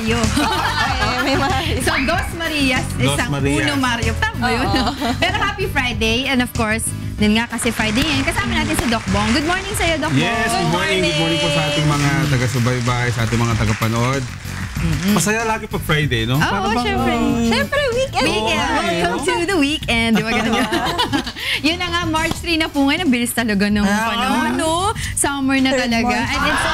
Mario. May Mario. So, Dos Marias, isang Uno Mario. Tama yun. Pero happy Friday. And of course, din nga kasi Friday ngayon, kasama natin si Doc Bong. Good morning sa'yo, Doc Bong. Yes, good morning. Good morning po sa ating mga taga-subaybay, sa ating mga taga-panood. Masaya lagi pag Friday, no? Oo, syempre. Siyempre, weekend. Welcome to the weekend. Di ba ganun yun? Yun na nga, March 3 na po ngayon. Ang bilis talaga ng panahon, no? Summer na talaga. And it's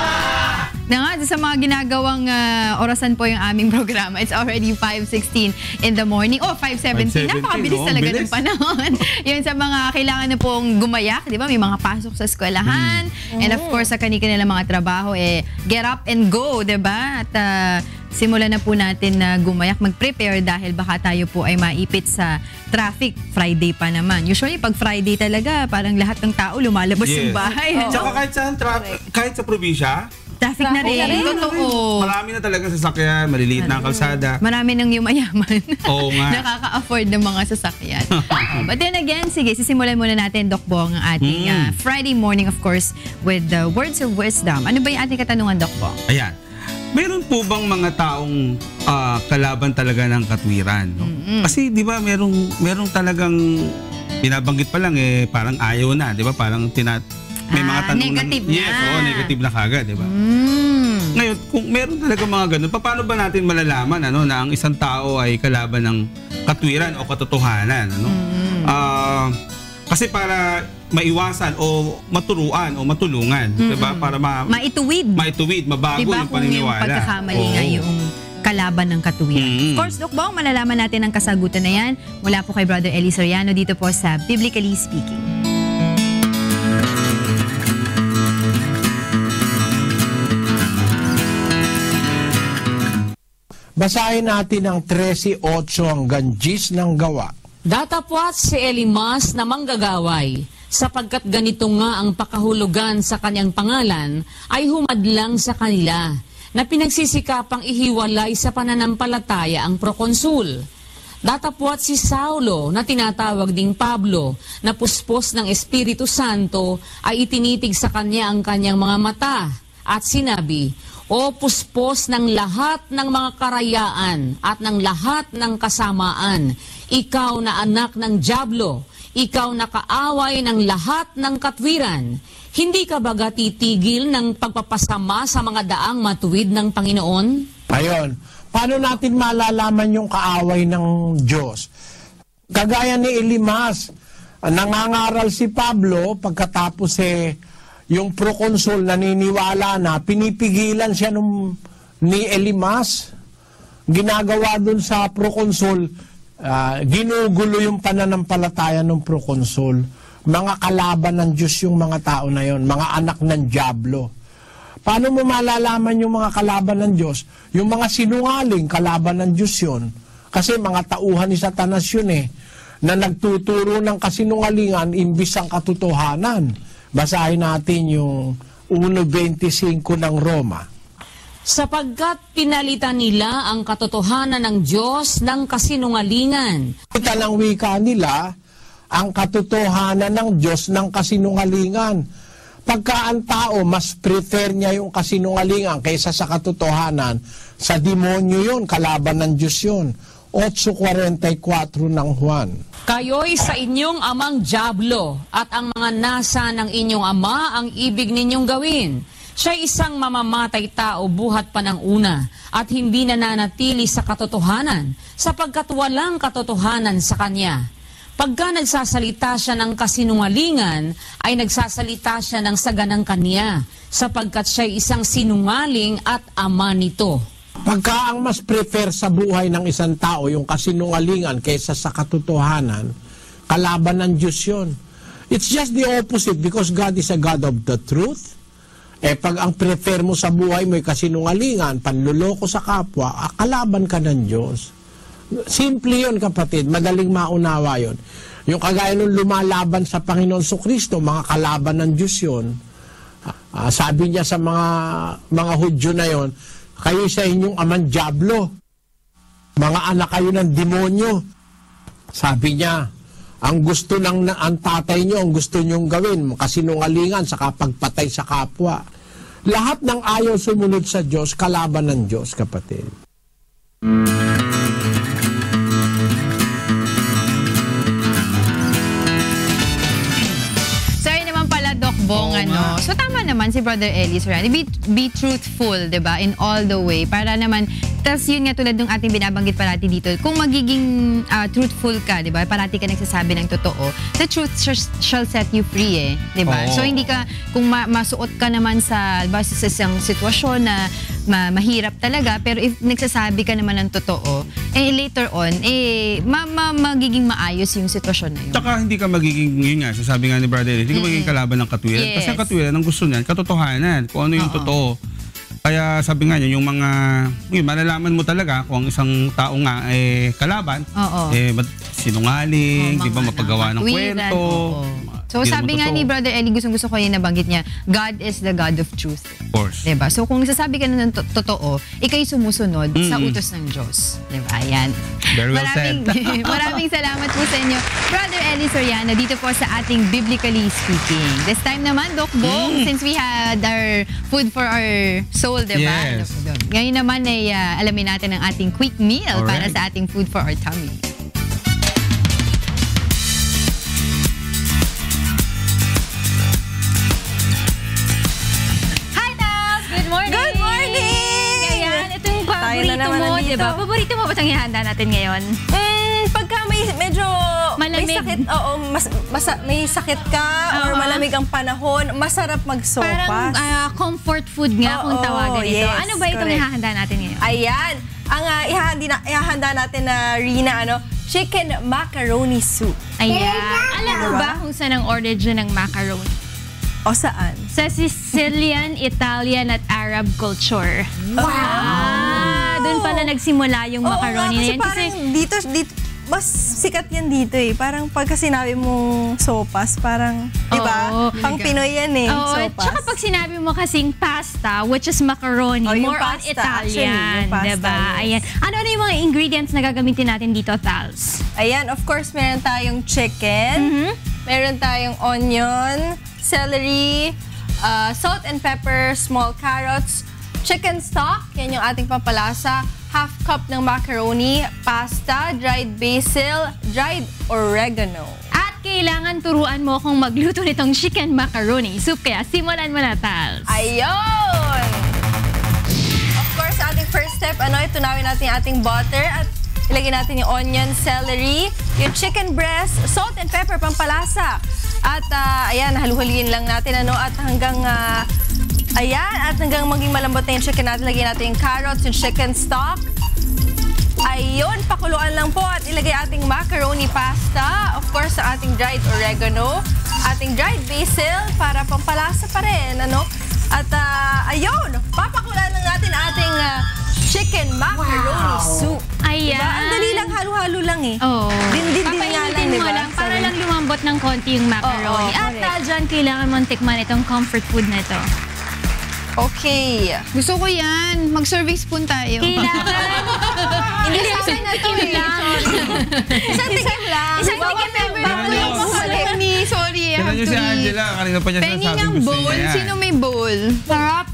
sa mga ginagawang orasan po yung aming programa. It's already 5:16 in the morning. Oh, 5:17. Napakabilis talaga ng panahon. Yun sa mga kailangan na pong gumayak, di ba? May mga pasok sa eskwelahan. And of course, sa kanilang mga trabaho, get up and go, di ba? At simulan na po natin na gumayak, mag-prepare dahil baka tayo po ay maipit sa traffic. Friday pa naman. Usually, pag Friday talaga, parang lahat ng tao lumalabas yung bahay. Tsaka kahit sa probinsya, traffic na rin. Totoo. Marami na talaga sasakyan, maliliit na ang kalsada. Marami nang yumayaman. Oo nga. Nakaka-afford ng mga sasakyan. But then again, sige, sisimulan muna natin, Doc Bong, ang ating Friday morning, of course, with the words of wisdom. Ano ba yung ating katanungan, Doc Bong? Ayan. Meron po bang mga taong kalaban talaga ng katwiran? No? Kasi di ba merong talagang binabanggit pa lang parang ayaw na, di ba? Parang may mga tanong negative na. Yes, negative na kagad, di ba? Ngayon, kung meron talaga mga ganun, paano ba natin malalaman na ang isang tao ay kalaban ng katwiran o katotohanan? Kasi para maiwasan o maturuan o matulungan, diba? Para maituwid, mabago diba, yung paniniwala. Yung pagkakamali nga yung kalaban ng katuwiran. Of course, Doc Bong, malalaman natin ang kasagutan na yan mula po kay Brother Eli Soriano dito po sa Biblically Speaking. Basahin natin ang 13:8 hanggang 10 ng gawa. Datapwat si Elimas na manggagaway, sapagkat ganito nga ang pakahulugan sa kanyang pangalan ay humadlang sa kanila, na pinagsisikapang ihiwalay sa pananampalataya ang prokonsul. Datapwat si Saulo na tinatawag ding Pablo, na puspos ng Espiritu Santo ay itinitig sa kanya ang kanyang mga mata at sinabi, O puspos ng lahat ng mga karayaan at ng lahat ng kasamaan, ikaw na anak ng dyablo, ikaw na kaaway ng lahat ng katwiran, hindi ka baga titigil ng pagpapasama sa mga daang matuwid ng Panginoon? Ayun, paano natin malalaman yung kaaway ng Diyos? Kagaya ni Elimas, nangangaral si Pablo pagkatapos yung prokonsul naniniwala na pinipigilan siya ni Elimas. Ginagawa dun sa prokonsul, ginugulo yung pananampalataya ng prokonsul. Mga kalaban ng Diyos yung mga tao na yon, mga anak ng dyablo. Paano mo malalaman yung mga kalaban ng Diyos? Yung mga sinungaling, kalaban ng Diyos yun. Kasi mga tauhan ni Satanas yun na nagtuturo ng kasinungalingan imbis ang katotohanan. Basahin natin yung 1:25 ng Roma. Sapagkat pinalitan nila ang katotohanan ng Diyos ng kasinungalingan. Kita ng wika nila, ang katotohanan ng Diyos ng kasinungalingan. Pagka ang tao, mas prefer niya yung kasinungalingan kaysa sa katotohanan, sa demonyo yun, kalaban ng Diyos yun. 8:44 ng Juan. Kayo'y sa inyong amang dyablo, at ang mga nasa ng inyong ama ang ibig ninyong gawin. Siya'y isang mamamatay tao buhat pa ng una, at hindi nananatili sa katotohanan, sapagkat walang katotohanan sa kanya. Pagka nagsasalita siya ng kasinungalingan, ay nagsasalita siya ng saganang kanya, sapagkat siya'y isang sinungaling at ama nito. Pagka ang mas prefer sa buhay ng isang tao yung kasinungalingan kaysa sa katotohanan, kalaban ng Diyos yun. It's just the opposite because God is a God of the truth. Pag ang prefer mo sa buhay mo yung kasinungalingan, panluloko sa kapwa, kalaban ka ng Diyos. Simple yun, kapatid. Madaling maunawa yun. Yung kagaya nung lumalaban sa Panginoon Kristo, mga kalaban ng Diyos yun. Sabi niya sa mga Hudyo na yon, kayo sa inyong amang dyablo, mga anak kayo ng demonyo. Sabi niya, ang gusto ng ang tatay nyo, ang gusto nyong gawin, kasinungalingan sa pagpatay sa kapwa. Lahat ng ayaw sumunod sa Diyos, kalaban ng Diyos, kapatid. So, yun naman pala, Doc Bong, Oo nga. So, tama naman si Brother Ellie Soriano. Be truthful, di ba? In all the way. Para naman, tas yun nga tulad ng ating binabanggit parati dito, kung magiging truthful ka, di ba? Parati ka nagsasabi ng totoo, the truth shall set you free, di ba? Oo. So, hindi ka, kung masuot ka naman sa isang sitwasyon na mahirap talaga, pero if nagsasabi ka naman ng totoo, later on, magiging maayos yung sitwasyon na yun. Tsaka hindi ka magiging, yun nga, sabi nga ni Brother, hindi ka magiging kalaban ng katwiran. Yes. Kasi ang katwiran, ang gusto niyan, katotohanan, kung ano yung totoo. Kaya sabi nga niya, yung mga, malalaman mo talaga kung ang isang tao nga kalaban, Oo. sinungaling, di ba, Mga mapagawa ng katwiran, kwento. oo. So, Hindi sabi naman nga totoo. ni Brother Ellie, gustong-gusto ko yung nabanggit niya, God is the God of truth. Of course. Diba? So, kung nagsasabi ka na ng totoo, ikay sumusunod sa utos ng Diyos. Diba? Ayan. Very well said. Maraming salamat po sa inyo, Brother Ellie Soriano, dito po sa ating Biblically Speaking. This time naman, Doc Bong, since we had our food for our soul, diba? Yes. Ngayon naman ay alamin natin ang ating quick meal para Alright. sa ating food for our tummy. Good morning! Good morning! Ayan, ito yung Tayo na paborito naman mo, nandito. di ba? Paborito mo ba itong ihanda natin ngayon? Pagka medyo Malamig. may sakit, may sakit ka or Oo. malamig ang panahon, masarap magsopas. Parang comfort food nga kung Oo, tawagan ito. yes, Ano ba itong correct. ihahanda natin ngayon? Ayan, ang ihahanda natin na Rina, chicken macaroni soup. Ayan. Alam mo Diba? ba kung saan ang origin ng macaroni? O saan? Sa Sicilian, Italian at Arab culture. Doon pala nagsimula yung macaroni na kasi yan. parang dito, mas sikat yan dito eh. Parang pagka sinabi mong sopas, parang, di ba? Oo. Pang Pinoy yan eh, Oo, sopas. tsaka pag sinabi mo kasing pasta, which is macaroni, Oh, yung more on pasta, actually, Italian, yung pasta, diba? yes. Ayan. Ano yung mga ingredients na gagamitin natin dito, Thals? Ayan, of course, meron tayong chicken, meron tayong onion, celery, salt and pepper, small carrots, chicken stock, yan yung ating pampalasa, half cup ng macaroni, pasta, dried basil, dried oregano. At kailangan turuan mo kung magluto nitong chicken macaroni soup, kaya simulan mo na, Thals. Ayun! Of course, ating first step, itunawin natin yung ating butter at ilagay natin yung onion, celery, yung chicken breast, salt and pepper, pampalasa. At ayan, haluhaliin lang natin at hanggang maging malambot na yung chicken natin, lagyan natin yung carrots, yung chicken stock. Ayun, pakuluan lang po at ilagay ating macaroni pasta. Of course, sa ating dried oregano, ating dried basil para pampalasa pa rin, At ayun, papakuluan lang natin ating chicken macaroni soup. Ayan. Diba? Ang dali lang, halo-halo lang eh. Oo. Din nga lang, Papainitin mo diba? lang para lang lumambot ng konti yung macaroni. Oo, At correct. dyan, kailangan mong tikman itong comfort food na ito. Okay. Gusto ko yan. Mag-serving spoon tayo. Kailangan. Hindi sa akin na to eh. Isang tikim lang. Isang Bawal tikim lang. member Bawal ko yung masalik. Penny, sorry. I Kailan have nyo to si eat. Angela? Kanina pa niya Penny sinasabing ng gusto bowl. niya yan. Sino may bowl? Sarap.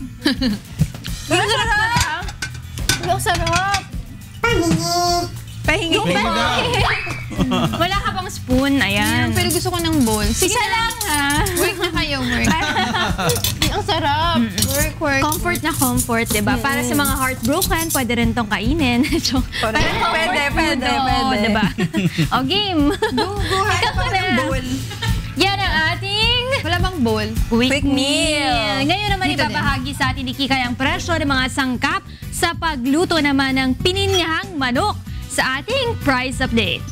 Ang sarap! Ang sarap. Pahingi. Penny daw. Wala ka bang spoon? Ayan. Pero gusto ko ng bowl. Sige Isa na. lang ha. Work na kayo, work. Ang sarap. Work. Comfort na comfort, diba? Para sa mga heartbroken, pwede rin tong kainin. Pwede. Diba? O, game. Go, hanap ako ng bowl. Yan ang ating Wala bang bowl? quick meal. Ngayon naman Dito ibabahagi sa atin ni Kikay ang presyo ng mga sangkap sa pagluto naman ng pininyahang manok sa ating price update.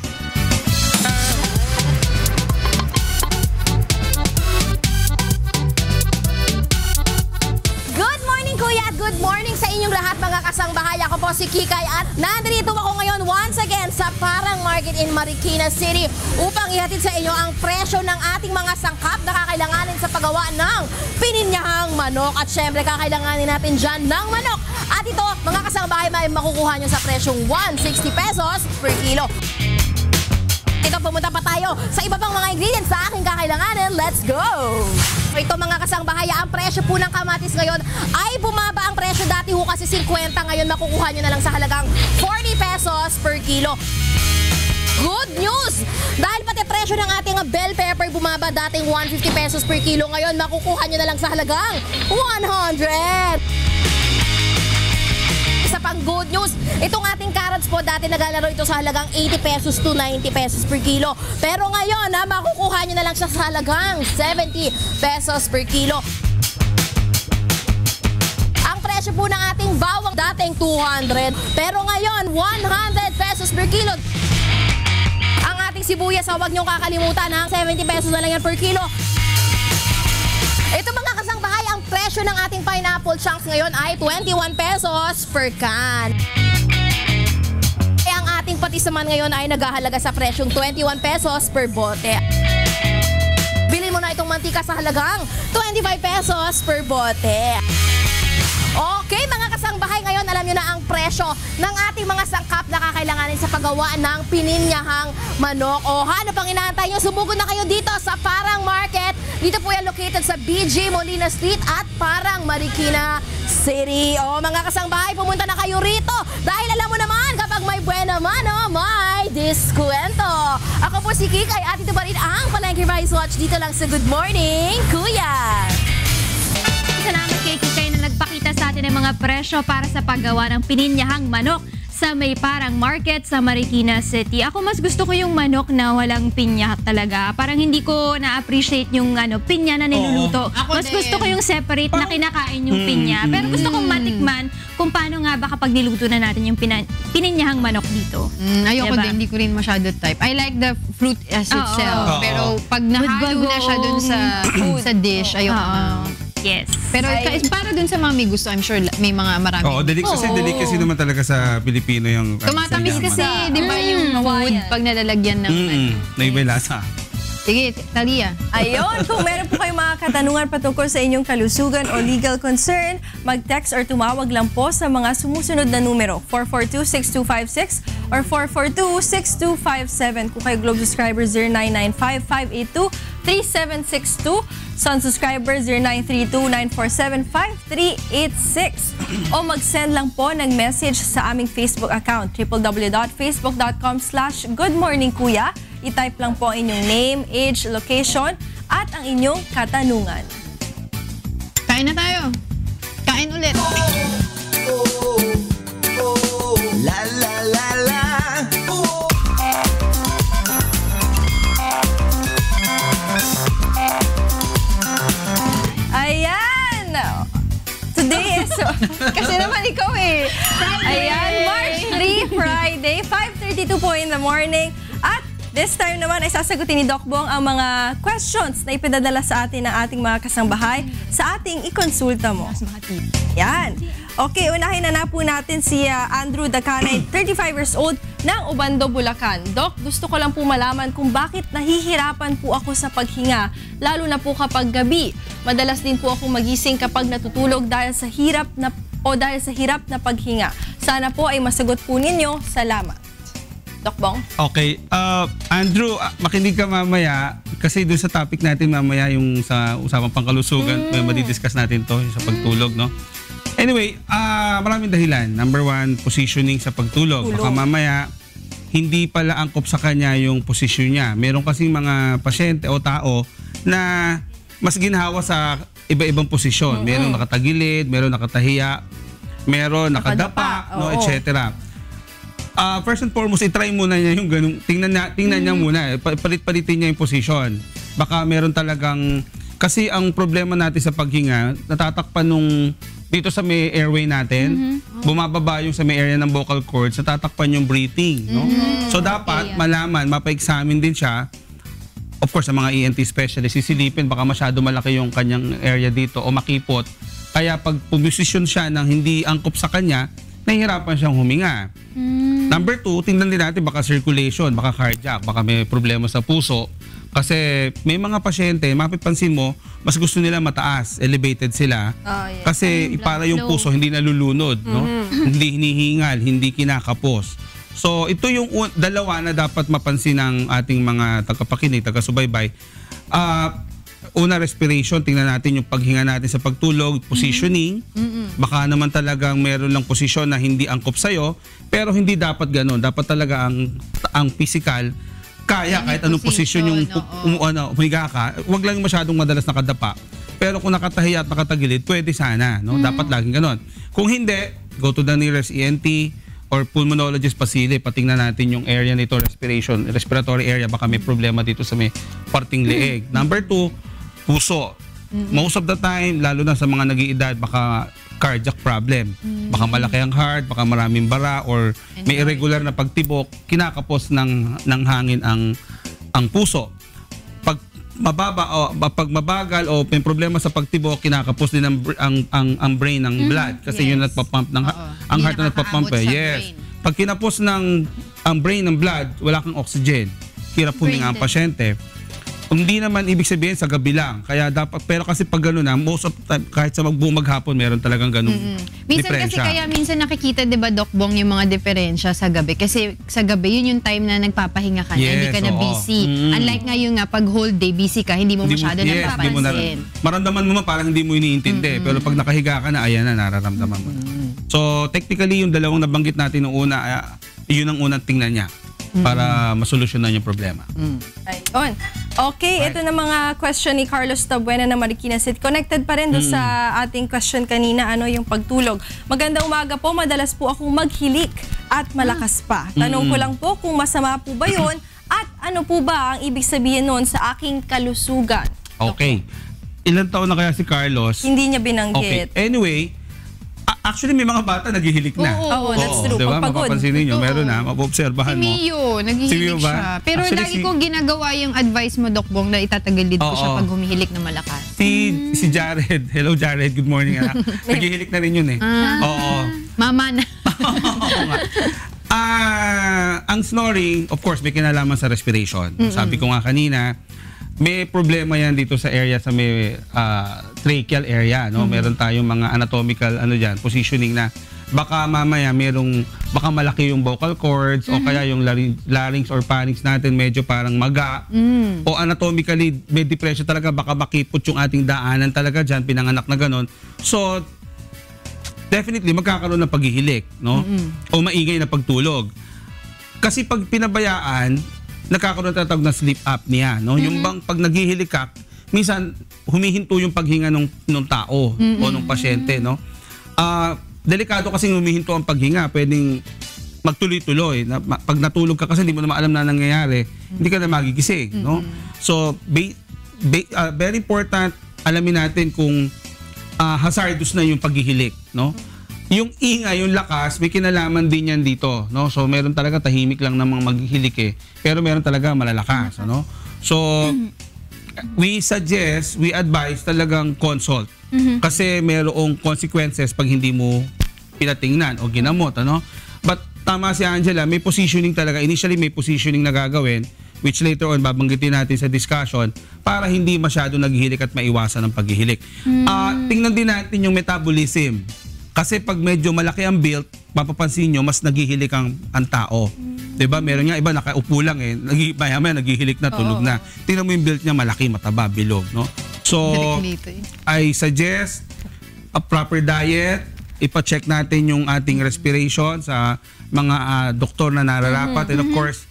Good morning, Kuya, at good morning sa inyong lahat, mga kasangbahay. Ako po si Kikay at nandito ako ngayon once again sa Parang Market in Marikina City upang ihatid sa inyo ang presyo ng ating mga sangkap na kakailanganin sa paggawa ng pininyahang manok. At syempre, kakailanganin natin dyan ng manok. At ito, mga kasangbahay, may makukuha nyo sa presyong 160 pesos per kilo. Ito, pumunta pa tayo sa iba pang mga ingredients sa aking kakailanganin. Let's go! Ito mga kasangbahay, ang presyo po ng kamatis ngayon ay bumaba ang presyo. Dati ho kasi 50, ngayon makukuha nyo na lang sa halagang 40 pesos per kilo. Good news! Dahil pati presyo ng ating bell pepper bumaba, dating 150 pesos per kilo, ngayon makukuha nyo na lang sa halagang 100. Isa pang good news, itong ating carrots po, dati naglalaro ito sa halagang 80 pesos to 90 pesos per kilo. Pero ngayon, makukuha nyo na lang siya sa halagang 70 pesos per kilo. Ang presyo po ng ating bawang, dating 200, pero ngayon, 100 pesos per kilo. Ang ating sibuyas, huwag niyong kakalimutan, 70 pesos na lang yan per kilo. Ito mga kasangbahay, ang presyo ng ating pineapple chunks ngayon ay 21 pesos per can. Ang ating patis naman ngayon ay naghahalaga sa presyong 21 pesos per bote. Bilhin mo na itong mantika sa halagang 25 pesos per bote. Okay mga kasangbahay, ngayon alam nyo na ang presyo ng ating mga sangkap na kakailanganin sa paggawa ng pininyahang manok. O ano pang inaantay nyo? Sumugod na kayo dito sa Parang Market. Dito po yan located sa BG Molina Street at Parang Marikina City. O mga kasangbahay, pumunta na kayo rito dahil alam mo naman kapag may buena mano, may diskwento. Ako po si Kikay at ito pa rin ang Palengke Price Watch dito lang sa Good Morning Kuya. Salamat kay Kikay na nagpakita sa atin ng mga presyo para sa paggawa ng pininyahang manok sa may Parang Market sa Marikina City. Ako mas gusto ko yung manok na walang pinya talaga. Parang hindi ko na-appreciate yung pinya na niluluto. Mas gusto ko yung separate na kinakain yung pinya. Pero gusto kong matikman kung paano nga ba kapag niluto na natin yung pininyahang manok dito. Ayoko Diba? din, hindi ko rin masyado type. I like the fruit as itself. Pero pag nahalo na siya dun sa dish, ayoko na. Yes. Pero para dun sa mga may gusto, I'm sure may mga marami. Oo, delicacy naman talaga sa Pilipino yung... Tumatamis kasi, di ba, yung food pag nalalagyan ng... Naiba yung lasa. Sige, Talia. Ayun, kung meron po kayong mga katanungan patungkol sa inyong kalusugan o legal concern, mag-text or tumawag lang po sa mga sumusunod na numero, 442-6256 or 442-6257. Kung kayo Globe subscriber, 0995-582-3762. Sun subscriber, 0932-947-5386. O mag-send lang po ng message sa aming Facebook account, www.facebook.com/goodmorningkuya. I-type lang po ang inyong name, age, location, at ang inyong katanungan. Kain na tayo. Kain ulit. La la la la. Ayan! Today is... kasi naman ikaw eh. Ayan, March 3, Friday, 5:32 po in the morning. At this time naman ay sasagutin ni Doc Bong ang mga questions na ipinadala sa atin ng ating mga kasangbahay sa ating ikonsulta mo. Yan. Okay, unahin na po natin si Andrew Dacanay, 35 years old, ng Ubando, Bulacan. Doc, gusto ko lang po malaman kung bakit nahihirapan po ako sa paghinga, lalo na po kapag gabi. Madalas din po ako magising kapag natutulog dahil sa hirap na paghinga. Sana po ay masagot po ninyo. Salamat. Doc Bong? Okay. Andrew, makinig ka mamaya kasi doon sa topic natin mamaya yung sa usapang pangkalusugan, may madidiscuss natin to sa pagtulog, no? Anyway, maraming dahilan. Number one, positioning sa pagtulog. Baka mamaya, hindi pala angkop sa kanya yung posisyon niya. Meron kasing mga pasyente o tao na mas ginhawa sa iba-ibang posisyon. Meron nakatagilid, meron nakatahiya, meron nakadapa, no, etc. First and foremost, i-try muna niya yung ganung, tingnan niya muna, palit-palitin niya yung position. Baka meron talagang, kasi ang problema natin sa paghinga, natatakpan nung, dito sa may airway natin, bumababa yung sa may area ng vocal cords, natatakpan yung breathing. No? So dapat malaman, mapa-examine din siya. Of course, sa mga ENT specialist, sisilipin, baka masyado malaki yung kanyang area dito o makipot. Kaya pag pumisisyon siya ng hindi angkop sa kanya, nahihirapan siyang huminga. Number two, tingnan din natin baka circulation, baka cardiac, baka may problema sa puso. Kasi may mga pasyente, mapipansin mo, mas gusto nila mataas, elevated sila. Kasi para yung puso hindi nalulunod, no? Hindi hinihingal, hindi kinakapos. So ito yung dalawa na dapat mapansin ng ating mga tagapakinig, taga-subaybay. una respiration, tingnan natin yung paghinga natin sa pagtulog, positioning. Baka naman talagang meron lang posisyon na hindi angkop sa'yo, pero hindi dapat ganun. Dapat talaga ang physical, kaya kahit anong posisyon yung humiga ka, wag lang masyadong madalas nakadapa. Pero kung nakatahi at nakatagilid, pwede sana, no? Dapat laging ganun. Kung hindi, go to the nearest ENT or pulmonologist facility, patingnan natin yung area nito, respiratory area, baka may problema dito sa may parting leeg. Number 2, puso. Most of the time, lalo na sa mga nag-iedad, baka cardiac problem. Baka malaki ang heart, baka maraming bara, or may irregular na pagtibok, kinakapos ng hangin ang puso. Pag mabagal o may problema sa pagtibok, kinakapos din ang brain ng blood kasi yun nagpa-pump ng ang heart na nagpa-pump Yes. Pag kinapos ang brain ng blood, wala kang oxygen. Hirap huminga ang pasyente. Hindi naman ibig sabihin sa gabi lang. Kaya dapat, pero kasi pag gano'n na, most of time, kahit sa maghapon, meron talagang ganung Minsan diferensya. kasi kaya minsan nakikita, di ba, Doc Bong, yung mga diferensya sa gabi. Kasi sa gabi, yun yung time na nagpapahinga ka na, hindi ka na busy. Unlike ngayon nga, pag whole day busy ka, hindi mo masyado napapansin. Maramdaman mo parang hindi mo iniintindi. Pero pag nakahiga ka na, ayan na, nararamdaman mo. So, technically, yung dalawang nabanggit natin noong una, yun ang unang tingnan niya para masolusyonan yung problema. Ayun. Okay, ito na mga question ni Carlos Tabuena na Marikina City. Connected pa rin doon sa ating question kanina, yung pagtulog. Magandang umaga po, madalas po akong maghilik at malakas pa. Tanong ko lang po kung masama po ba yun at ano po ba ang ibig sabihin nun sa aking kalusugan? Okay. Ilang taon na kaya si Carlos? Hindi niya binanggit. Okay. Anyway, actually may mga bata naghihilik na. Oo, that's true. Diba? Pagpagod. Mapapansin ninyo, meron na, mapoobserbahan mo. Mio, naghihilik siya. Pero Actually, lagi kong ginagawa yung advice mo, Doc Bong, na itatagilid ko siya pag humihilik na malakas. Si Jared, hello Jared, good morning anak. Naghihilik na rin yun eh. Oo. Mama na. Ang snoring, of course, may kinalaman sa respiration. Sabi ko nga kanina, may problema yan dito sa area, sa may tracheal area, no? Meron tayong mga anatomical positioning na baka mamaya baka malaki yung vocal cords o kaya yung larynx or pharynx natin medyo parang maga o anatomically may depression talaga, baka makipot yung ating daanan talaga dyan, pinanganak na ganon. So definitely magkakaroon ng paghihilik, no? O maingay na pagtulog. Kasi pag pinabayaan, nagkakaroon tatawag na sleep apnea, no? Yung bang pag naghihilik ka, minsan humihinto yung paghinga ng tao o ng pasyente, no? Delikado kasi humihinto ang paghinga, pwedeng magtuloy-tuloy. Pag natulog ka kasi hindi mo na maalam na nangyayari, hindi ka na magigising, no? So, very important, alamin natin kung hazardous na yung paghihilik, no? Yung ingay, yung lakas, may kinalaman din yan dito, no? So meron talaga tahimik lang namang maghihilik eh. Pero meron talaga malalakas, ano? So we advise talagang consult. Kasi merong consequences pag hindi mo pinatingnan o ginamot, ano? But tama si Angela, may positioning talaga. Initially may positioning na gagawin, which later on babanggitin natin sa discussion para hindi masyado naghihilik at maiwasan ang paghihilik. Tingnan din natin yung metabolism. Kasi pag medyo malaki ang build, mapapansin nyo, mas naghihilik ang tao. Diba? Meron nga iba, nakaupo lang eh. Maya-maya naghihilik na, tulog na. Tingnan mo yung build niya, malaki, mataba, bilog. No? So, I suggest a proper diet. Ipa-check natin yung ating respiration sa mga doktor na nararapat. And of course,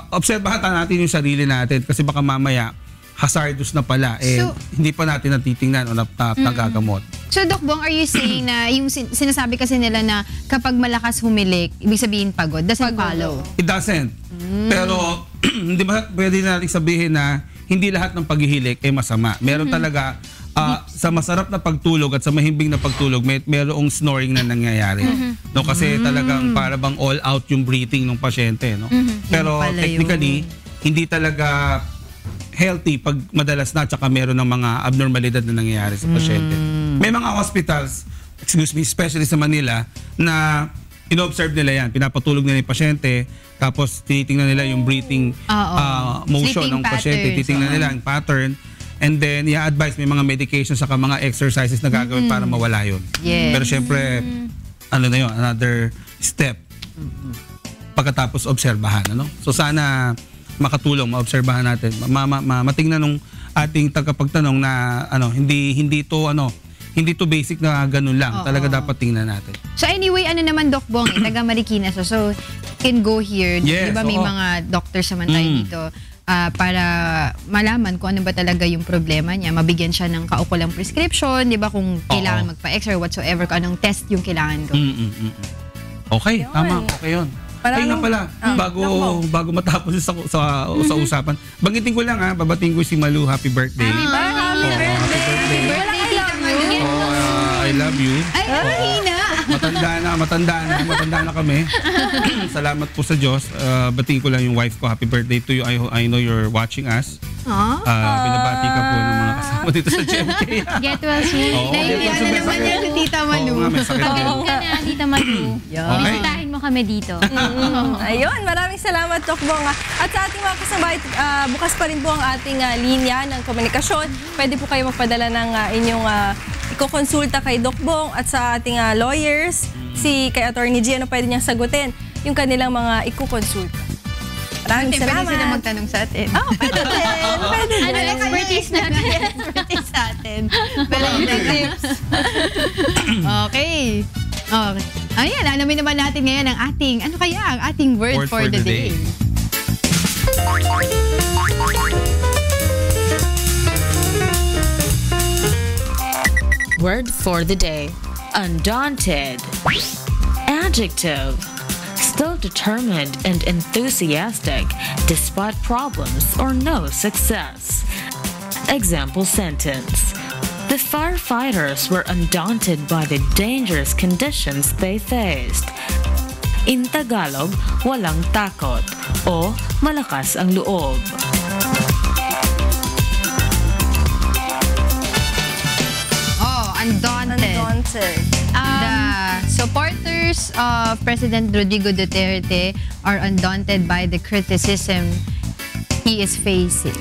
obserbahan natin yung sarili natin kasi baka mamaya, hazardous na pala. Hindi pa natin natitingnan o nagagamot. So, Doc Bong, are you saying na yung sinasabi kasi nila na kapag malakas humilik, ibig sabihin pagod, doesn't follow? It doesn't. Pero, hindi ba pwede natin sabihin na hindi lahat ng paghihilik ay masama. Meron talaga, sa masarap na pagtulog at sa mahimbing na pagtulog, merong snoring na nangyayari. No, kasi talagang para bang all out yung breathing ng pasyente. No? Pero technically, hindi talaga healthy pag madalas na tsaka meron ng mga abnormalidad na nangyayari sa pasyente. May mga hospitals, especially sa Manila, na ino-observe nila yan. Pinapatulog nila yung pasyente, tapos tinitingnan nila yung breathing motion ng pasyente. Titingnan nila yung pattern. And then, i-advise may mga medications saka mga exercises na gagawin para mawala yun. Yes. Pero syempre, another step. Pagkatapos obserbahan. So sana makatulong, maobserbahan natin, matingnan ng ating tagapagtanong na hindi to basic na ganun lang. Talaga dapat tingnan natin. So anyway, naman Doc Bong, taga Marikina. So can go here. Yes, Di ba may mga doctors naman tayo dito para malaman kung ano ba talaga yung problema niya. Mabigyan siya ng kaukulang prescription, di ba, kung kailangan magpa-X or whatsoever, kung anong test yung kailangan gawin. Okay, tama. Okay yun. Ayun na pala, bago matapos sa usapan, banggitin ko lang babating ko si Malu, happy birthday. Happy birthday! I love you. Ay, mahina! Matanda na kami. Salamat po sa Diyos. Batiin ko lang yung wife ko. Happy birthday to you. I know you're watching us. Binabati ka po ng mga kasama dito sa GMK. Get well soon. Ano naman yan si Tita Malu. Oo nga, may sakit din. Pagaling ka na, Tita Malu. Bisitahin mo kami dito. Ayun, maraming salamat, Doc Bong. At sa ating mga kasambahay, bukas pa rin po ang ating linya ng komunikasyon. Pwede po kayo magpadala ng inyong ikokonsulta kay Doc Bong at sa ating lawyers, kay Attorney G, ano pwede niyang sagutin yung kanilang mga ikukonsulta. Maraming salamat. Pwede sila magtanong sa atin. Pwede din. Pwede din. Ano expertise natin? Expertise sa atin. Tips. Okay. Ayan, alamin naman natin ngayon ang ating word for the day. Word for the day. Undaunted. Adjective. Still determined and enthusiastic despite problems or no success. Example sentence. The firefighters were undaunted by the dangerous conditions they faced. In Tagalog, walang takot o malakas ang loob. Undaunted. The supporters of President Rodrigo Duterte are undaunted by the criticism he is facing.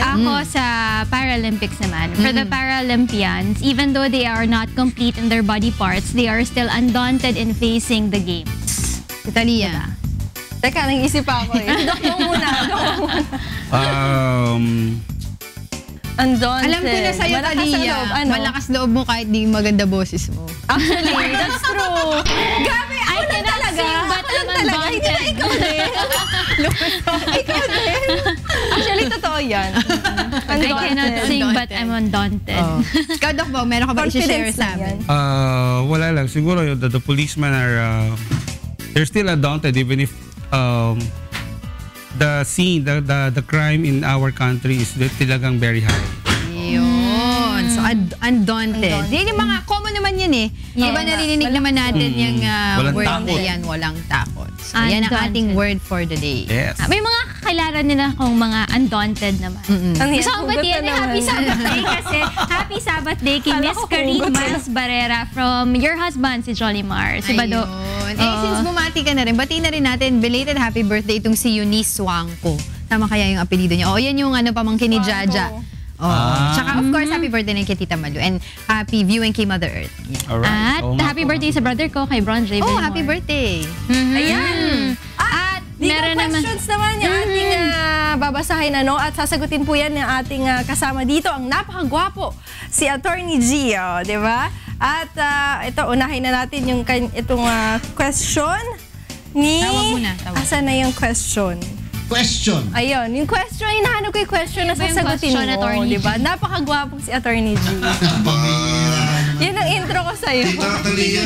Ako sa Paralympics naman. For the Paralympians, even though they are not complete in their body parts, they are still undaunted in facing the games. Italia. Teka, nag-isip ako Doc Bong muna. Undaunted. Alam ko na sa'yo, Talia. Malakas loob mo kahit di maganda boses mo. Actually, that's true. Gabi, I cannot sing, but I'm undaunted. Hindi na ikaw din. Ikaw din. Actually, totoo yan. I cannot sing, but I'm undaunted. Ikaw, Doc Bong, meron ka ba i-share sa amin? Wala lang. Siguro the policemen are they're still undaunted even if the crime in our country is talagang very high. Yun. So, undaunted. Yan yung mga common naman yan eh. Diba narinig naman natin yung word na yan, walang takot. So, yan ang ating word for the day. Yes. May mga kakilala nila akong mga undaunted naman. Gusto ko ba din? Happy Sabbath Day kasi happy Sabbath Day kay Miss Karine Miles Barrera from your husband, si Jolimar. Si Bado. Since bumati ka na rin, batiin na rin natin belated happy birthday itong si Eunice Swangko. Tama kaya yung apelido niya? Yan yung pamangkin ni Jaja. Tsaka of course, happy birthday na kay Tita Malu and happy viewing kay Mother Earth. Alright. At happy birthday sa brother ko, kay Bron J. Happy birthday. Ayan. At meron questions naman yung ating babasahin at sasagutin po yan ng ating kasama dito, ang napakagwapo, si Attorney G, di ba? At ito, unahin na natin itong question ni... Tawag muna. Asan na yung question? Question. Ayun, yung question, hinahanap ko yung question na sasagutin mo, di ba? Napakagwapong si Attorney G. Yan ang intro ko sa'yo. Tita Talia,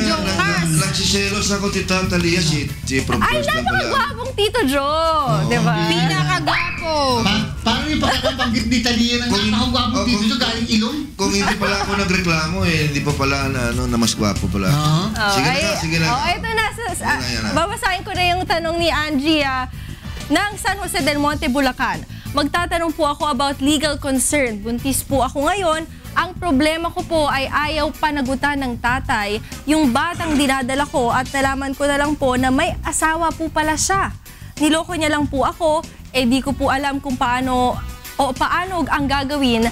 nagsiselos ako, Tita Talia, si from Ay, first lang pala. napakagwapong Tito Joe, di ba? Pinakagwapo. Paano yung pagkakabanggit ni Talia ng napakagwapong Tito Joe galing ilong? Kung hindi pala ako nagreklamo, hindi pa pala na mas gwapo pala. Sige na. Ito na. Babasahin ko na yung tanong ni Angie ng San Jose del Monte, Bulacan. Magtatanong po ako about legal concern. Buntis po ako ngayon. Ang problema ko po ay ayaw panagutan ng tatay yung batang dinadala ko at nalaman ko na lang po na may asawa po pala siya. Niloko niya lang po ako, di ko po alam kung paano ang gagawin.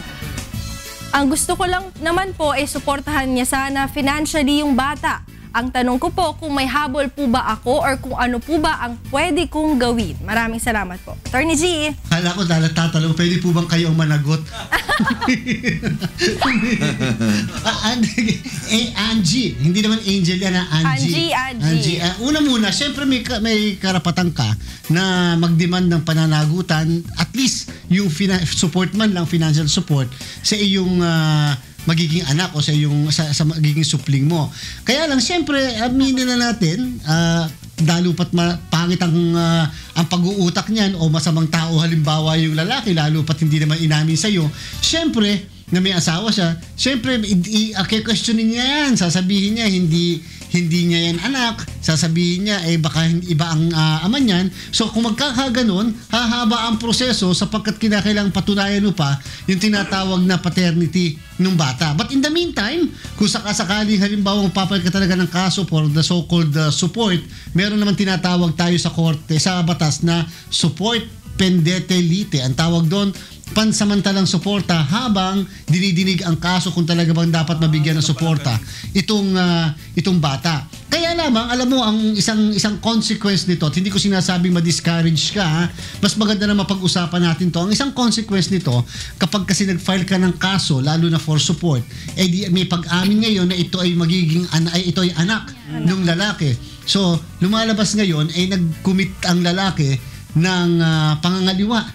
Ang gusto ko lang naman po ay suportahan niya sana financially yung bata. Ang tanong ko po, kung may habol po ba ako or kung ano po ba ang pwede kong gawin? Maraming salamat po. Attorney G. Kala ko tatanong, pwede po bang kayo ang managot? Angie. Hindi naman Angel yan, Angie. Angie. Una muna, syempre may karapatan ka na mag-demand ng pananagutan, at least yung support man lang, financial support sa iyong magiging anak o sa magiging supling mo. Kaya lang, syempre, aminin na natin, lalo pat pangit ang pag-uutak niyan o masamang tao halimbawa yung lalaki, lalo pat hindi naman inamin sa'yo, syempre, na may asawa siya, syempre, questionin niya yan, sasabihin niya, hindi niya yan anak, sasabihin niya, baka iba ang ama niyan. So, kung magkakaganon, hahaba ang proseso sapagkat kinakailangang patunayan mo pa yung tinatawag na paternity ng bata. But in the meantime, kung sakasakaling halimbawa magpapalit ka talaga ng kaso for the so-called support, meron naman tinatawag tayo sa korte, sa batas na support pendente lite. Ang tawag doon, pansamantalang suporta habang dinidinig ang kaso kung talaga bang dapat mabigyan ng suporta itong bata. Kaya lamang, alam mo, ang isang consequence nito, at hindi ko sinasabing ma-discourage ka, ha? Mas maganda na mapag-usapan natin to. Ang isang consequence nito, kapag kasi nag-file ka ng kaso, lalo na for support, may pag-amin ngayon na ito ay ito ay anak ng lalaki. So, lumalabas ngayon, nag-commit ang lalaki ng pangangaliwa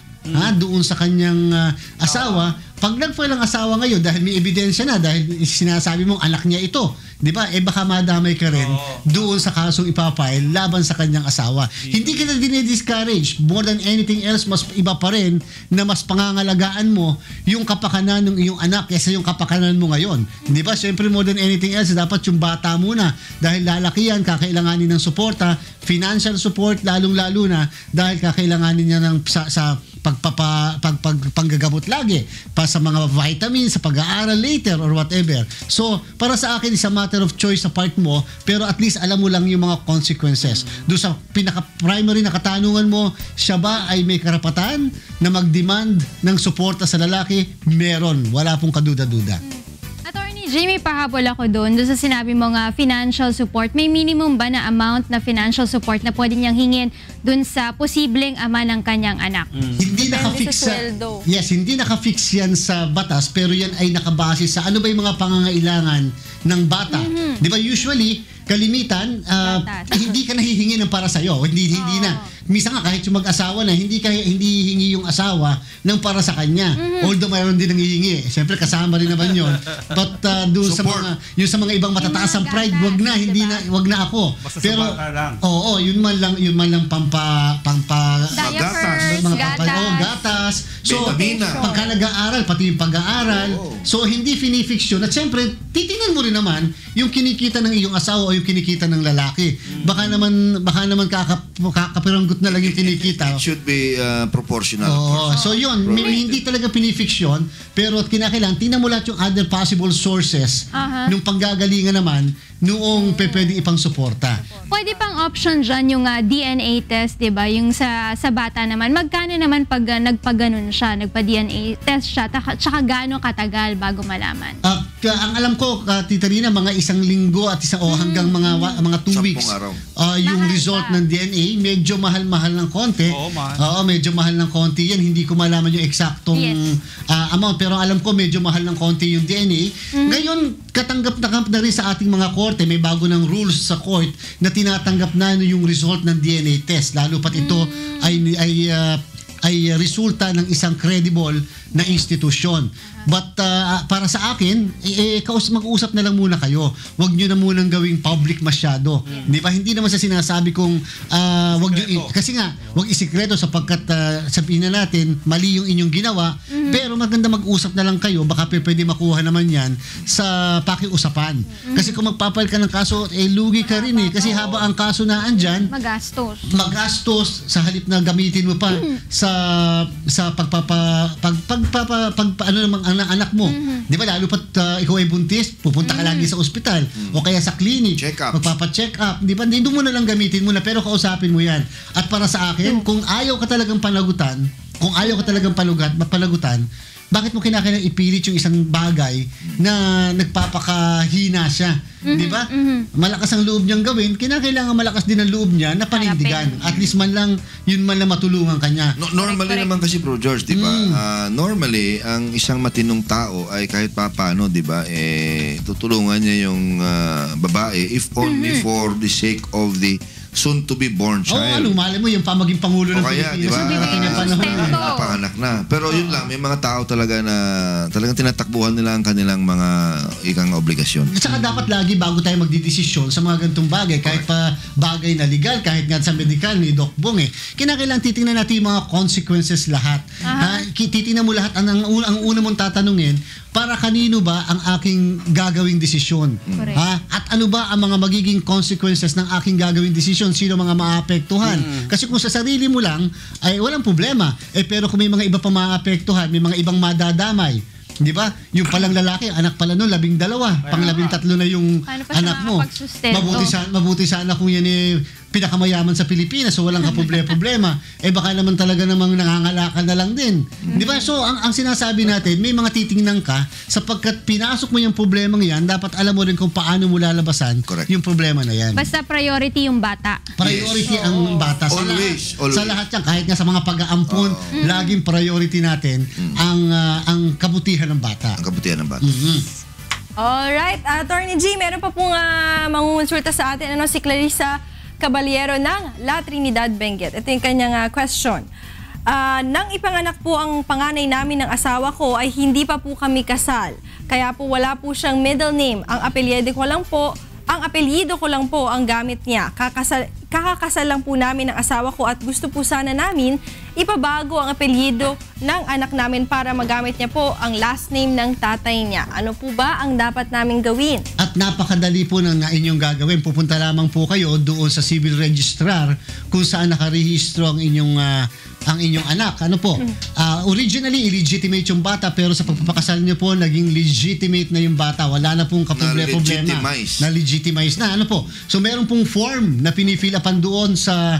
doon sa kanyang asawa. Pag nag-file ang asawa ngayon dahil may ebidensya na, dahil sinasabi mong anak niya ito, di ba? Baka madamay ka rin doon sa kasong ipapile laban sa kanyang asawa. Hindi ka na dinidiscourage. More than anything else, mas iba pa rin na mas pangangalagaan mo yung kapakanan ng iyong anak kaysa yung kapakanan mo ngayon. Di ba? Siyempre, more than anything else, dapat yung bata muna. Dahil lalaki yan, kakailanganin ng suporta, financial support, lalong-lalo na dahil kakailanganin niya ng sa paggagamot lagi, pa sa mga vitamins, sa pag-aaral later or whatever. So, para sa akin, is a matter of choice sa part mo, pero at least alam mo lang yung mga consequences. Doon sa pinaka-primary na katanungan mo, siya ba ay may karapatan na mag-demand ng suporta sa lalaki? Meron. Wala pong kaduda-duda. Jamie, pahabol ako doon sa sinabi mo nga financial support. May minimum ba na amount na financial support na pwede niyang hingin doon sa posibleng ama ng kanyang anak? Hindi nakafix hindi nakafix yan sa batas, pero yan ay nakabase sa ano ba yung mga pangangailangan ng bata. Di ba usually, kalimitan, hindi ka nahihingi ng para sa'yo. Hindi na. Minsan nga, kahit yung mag-asawa na, hindi hingi yung asawa ng para sa kanya. Although mayroon din nangihingi. Siyempre, kasama rin naman yun. But doon sa mga ibang matataas ang pride, wag na ako. Basta pero, sa bata lang. Oo, yun man lang diapers, gatas. So, pagka nag-aaral, pati yung pag-aaral. So, hindi finifix yun. At siyempre, titingnan mo rin naman yung kinikita ng iyong asawa o yung kinikita ng lalaki. Baka naman kakapiranggot na lang yung kinikita. It should be proportional. So yun, hindi talaga pinifix yun, pero kinakailangan, tingnan mo lahat yung other possible sources nung panggagalingan naman noong pwede ipang suporta. Pwede pang option dyan yung DNA test, di ba? Yung sa bata naman. Magkano naman pag nagpaganon siya, nagpa-DNA test siya, tsaka gaano katagal bago malaman? Ang alam ko, Tita Rina, mga 1 linggo at hanggang mga 2 weeks. Yung result ng DNA, medyo mahal ng konti. Medyo mahal ng konti yan. Hindi ko malaman yung eksaktong amount, pero alam ko medyo mahal ng konti yung DNA. Ngayon, katanggap na rin sa ating mga korte, may bago ng rules sa court na tinatanggap na yung result ng DNA test, lalo pat ito ay resulta ng isang credible na institusyon. But para sa akin, mag-usap na lang muna kayo. Huwag nyo na munang gawing public masyado. Di ba? Hindi naman sa sinasabi kong kasi nga, huwag isikreto sapagkat sabihin na natin, mali yung inyong ginawa, pero maganda mag-usap na lang kayo, baka pwede makuha naman yan sa pakiusapan. Kasi kung magpapal ka ng kaso, lugi ka rin kasi haba ang kaso na andyan, magastos sa halip na gamitin mo pa sa ng anak mo. Di ba? Lalo pat ikaw ay buntis, pupunta ka lagi sa ospital o kaya sa clinic. Magpapa-check up. Di ba? Hindi mo na lang gamitin mo na, pero kausapin mo yan. At para sa akin, kung ayaw ka talagang panagutan, bakit mo kinakailangan ipilit yung isang bagay na nagpapakahina siya? Di ba? Malakas ang loob niyang gawin, kinakailangan malakas din ang loob niya na panindigan. At least man lang, yun man lang matulungan kanya. Normally naman kasi, Bro George, di ba? Normally, ang isang matinong tao ay kahit paano, di ba, tutulungan niya yung babae if only for the sake of the soon to be born child. Malay mo yung maging pangulo ng kaya, Pilipinas. Napanganak na. Pero yun lang, may mga tao talaga na talagang tinatakbuhan nila ang kanilang mga ikang obligasyon. At saka dapat lagi bago tayo magdidesisyon sa mga ganitong bagay, kahit pa bagay na legal, kahit nga sa medical ni Doc Bong, kinakailangan titingnan natin yung mga consequences lahat. Titingnan mo lahat, ang una mong tatanungin, para kanino ba ang aking gagawing desisyon? At ano ba ang mga magiging consequences ng aking gagawing desisyon? Sino mga maapektuhan? Kasi kung sa sarili mo lang, ay walang problema. Pero kung may mga iba pa maapektuhan, may mga ibang madadamay, di ba? Yung palang lalaki, anak pala nun, 12, pang-13 na yung anak mo. Mabuti sana kung yan pinakamayaman sa Pilipinas, so walang kaproblema. Baka naman talaga namang nangangalakal na lang din. Di ba? So, ang sinasabi natin, may mga titingnan ka, sapagkat pinasok mo yung problemang yan, dapat alam mo rin kung paano mo lalabasan yung problema na yan. Basta priority yung bata. Priority ang bata. Always. Sa lahat yan, kahit nga sa mga pag-aampon, laging priority natin ang kabutihan ng bata. Ang kabutihan ng bata. Alright, Attorney G, meron pa pong mangungonsulta sa atin, si Clarissa Caballero ng La Trinidad, Benguet. Ito yung kanyang question. Nang ipanganak po ang panganay namin ng asawa ko ay hindi pa po kami kasal. Kaya po wala po siyang middle name. Ang apelyido ko lang po ang gamit niya. Kakakasal lang po namin ng asawa ko at gusto po sana namin ipabago ang apelyido ng anak namin para magamit niya po ang last name ng tatay niya. Ano po ba ang dapat namin gawin? At napakadali po ng inyong gagawin. Pupunta lamang po kayo doon sa civil registrar kung saan nakarehistro ang inyong anak. Ano po? Originally, illegitimate yung bata, pero sa pagpapakasal niyo po, naging legitimate na yung bata. Wala na pong problema. Na-legitimize na. Ano po? So, meron pong form na pinifill upan doon sa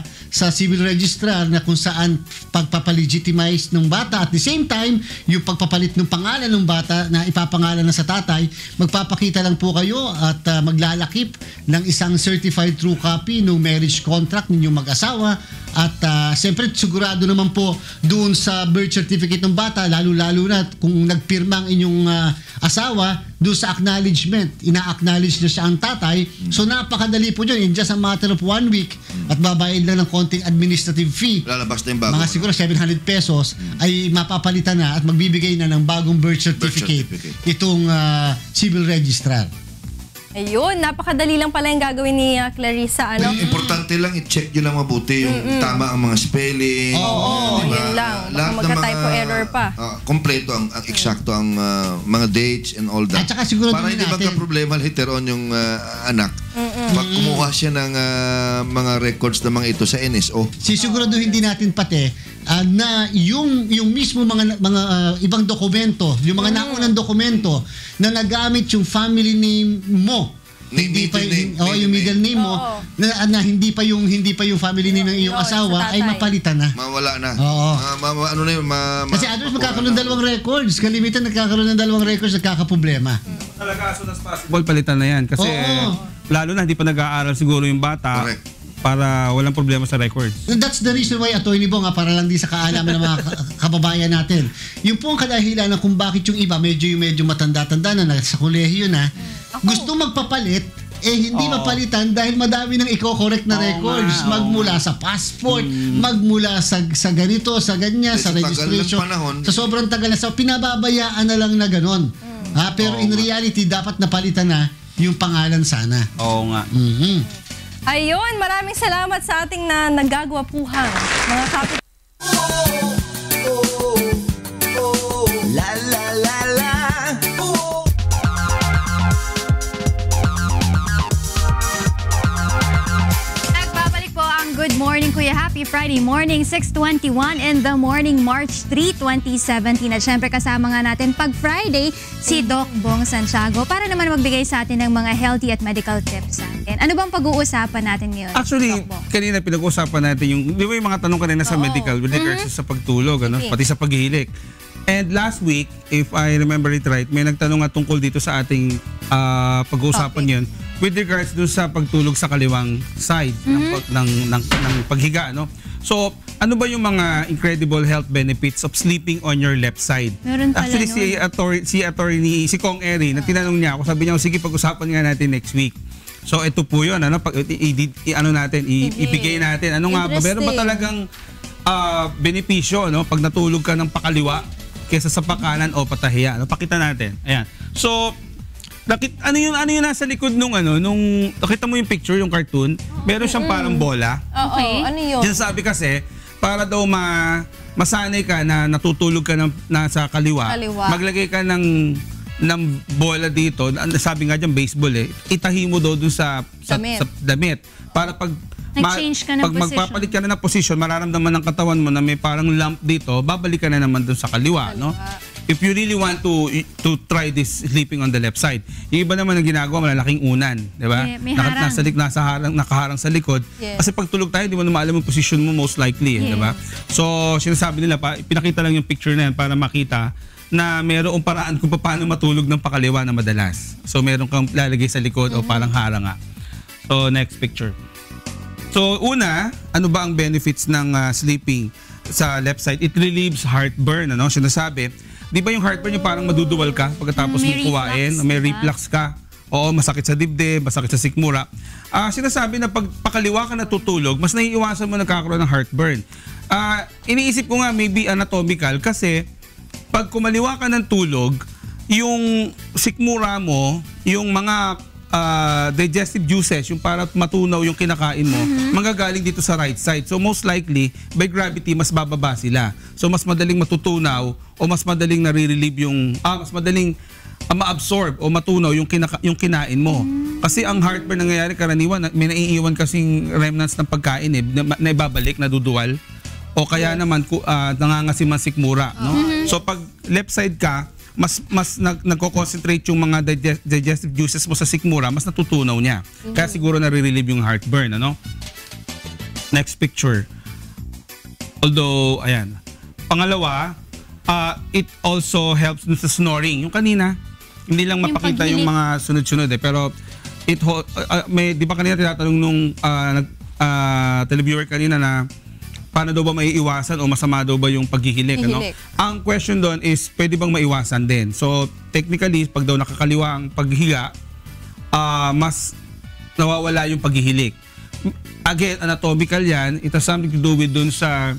civil registrar na kung saan pagpapalegitimize ng bata. At the same time, yung pagpapalit ng pangalan ng bata na ipapangalan na sa tatay, magpapakita lang po kayo at maglalakip ng isang certified true copy ng marriage contract ninyong mag-asawa. At siyempre, sigurado naman po doon sa birth certificate ng bata, lalo-lalo na kung nagpirma ang inyong asawa, doon sa acknowledgement, ina-acknowledge na siya ang tatay. So napakadali po yun, in just a matter of 1 week, at babayad lang ng konting administrative fee. Lalabas na yung bago. Mga siguro 700 pesos ay mapapalitan na at magbibigay na ng bagong birth certificate. Itong civil registrar. Ayun, napakadali lang pala yung gagawin ni Clarissa. Importante lang, i-check nyo lang mabuti yung tama ang mga spelling. Diba? Yun lang. Baka magka-typo error pa. Kompleto, ang eksakto ang mga dates and all that. At saka siguro para hindi magka-problema later on yung anak. Pag kumuha siya ng mga records na mga ito sa NSO. Sisiguraduhin din natin pati na yung mismo mga ibang dokumento, yung mga naunang dokumento na nagamit yung family name mo, yung middle name mo, na hindi pa yung family name ng iyong asawa, ay mapalitan na. Mawala na. Ano na yun? Kasi others magkakaroon ng 2 records. Kalimitan nagkakaroon ng 2 records, nagkakaproblema. Talaga, as soon as possible, palitan na yan. Kasi lalo na hindi pa nag-aaral siguro yung bata. Correct. Para walang problema sa records. That's the reason why, Atty. Bong, para lang di sa kaalaman ng mga kababayan natin. Yung po ang kadahilan na kung bakit yung iba medyo matanda-tanda na sa kolehiyo na, gusto magpapalit, hindi mapalitan dahil madami nang i-correct na records. Magmula sa passport, magmula sa ganito, sa ganyan, sa registration. Sa sobrang tagal na. So, pinababayaan na lang na ganon. Pero in reality, dapat napalitan na yung pangalan sana. Oo nga. Ayun, maraming salamat sa ating nagagwapuhang mga kapit. La la la la. Nagbabalik po ang Good Morning Kuya. Happy Friday morning, 6:21 in the morning, March 3, 2017. At syempre kasama nga natin pag Friday si Doc Bong Santiago para naman magbigay sa atin ng mga healthy at medical tips sa atin. Ano bang pag-uusapan natin ngayon? Actually, kanina pinag-uusapan natin yung, di ba yung mga tanong kanina sa medical with regards sa pagtulog, pati sa paghihilik. And last week, if I remember it right, may nagtanong nga tungkol dito sa ating pag-uusapan yun with regards dun sa pagtulog sa kaliwang side ng paghiga, no? So, ano ba yung mga incredible health benefits of sleeping on your left side? Meron pala Actually, si Kong Eri, na tinanong niya ako, sabi niya, sige, pag-usapan nga natin next week. So, ito po yun, ano, ibigay natin. Ano nga ba? Meron ba talagang benepisyo, no? Pag natulog ka ng pakaliwa kaysa sa pakanan o patahiya. No? Pakita natin. Ayan. So, ano yung nasa likod nung nakita mo yung picture, yung cartoon? Meron siyang parang bola. Okay. Ano yun? Sinasabi kasi, para daw masanay ka na natutulog ka nasa kaliwa, maglagay ka ng bola dito, sabi nga dyan, baseball itahi mo daw dun sa damit. Para pag nag-change ka ng pag magpapalit ka na ng position, mararamdaman ng katawan mo na may parang lump dito, babalik ka na naman dun sa kaliwa, no? If you really want to try this sleeping on the left side. Yung iba naman ang ginagawa, malalaking unan, di ba? May harang. Nakaharang sa likod. Yes. Kasi pag tulog tayo, di mo na maalam yung position mo most likely, di ba? So, sinasabi nila, pinakita lang yung picture na yan para makita na mayroong paraan kung paano matulog ng pakaliwa na madalas. So, meron kang lalagay sa likod o parang harang nga. So, next picture. So, una, ano ba ang benefits ng sleeping sa left side? It relieves heartburn, ano? Sinasabi, di ba yung heartburn yung parang maduduwal ka pagkatapos mong kuwain? May reflux ka. Oo, masakit sa dibdib, masakit sa sikmura. Sinasabi na pag pakaliwa ka natutulog, mas naiiwasan mo nagkakaroon ng heartburn. Iniisip ko nga maybe anatomical kasi pag kumaliwa ka ng tulog, yung sikmura mo, yung mga digestive juices, yung para matunaw yung kinakain mo, manggagaling dito sa right side. So most likely, by gravity, mas bababa sila. So mas madaling matutunaw o mas madaling nare-relieve yung, mas madaling ma-absorb o matunaw yung kinain mo. Kasi ang heartburn nangyayari karaniwan, may naiiwan kasing remnants ng pagkain na ibabalik, naduduwal. O kaya naman nangangasim ang sikmura, no? So pag left side ka, mas nagko-concentrate yung mga digestive juices mo sa sikmura, mas natutunaw niya. Kaya siguro nare-relieve yung heartburn, ano? Next picture. Although, ayan. Pangalawa, it also helps dun sa snoring. Yung kanina, hindi lang mapakita yung mga sunod-sunod pero may, di ba kanina tinatanong nung televiewer kanina na paano daw ba maiiwasan o masama daw ba yung paghihilik, ano? Ang question doon is, pwede bang maiwasan din? So, technically, pag daw nakakaliwa ang paghihiga, mas nawawala yung paghihilik. Again, anatomical yan. It has something to do with dun sa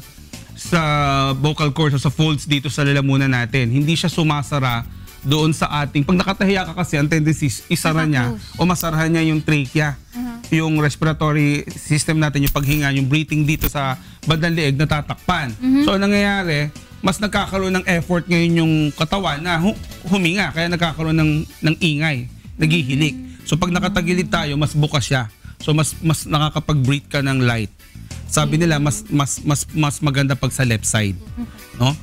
vocal cords o sa folds dito sa lalamunan natin. Hindi siya sumasara doon sa ating, pag nakatahiya ka kasi, ang tendency isara niya o masarahan niya yung trachea. Yung respiratory system natin, yung paghinga, yung breathing dito sa bandang leeg natatakpan. So, nangyayari, mas nagkakaroon ng effort ngayon yung katawan na huminga, kaya nagkakaroon ng ingay, naghihilik. So, pag nakatagilid tayo, mas bukas siya. So, mas nakakapag-breathe ka ng light. Sabi nila, mas maganda pag sa left side. No?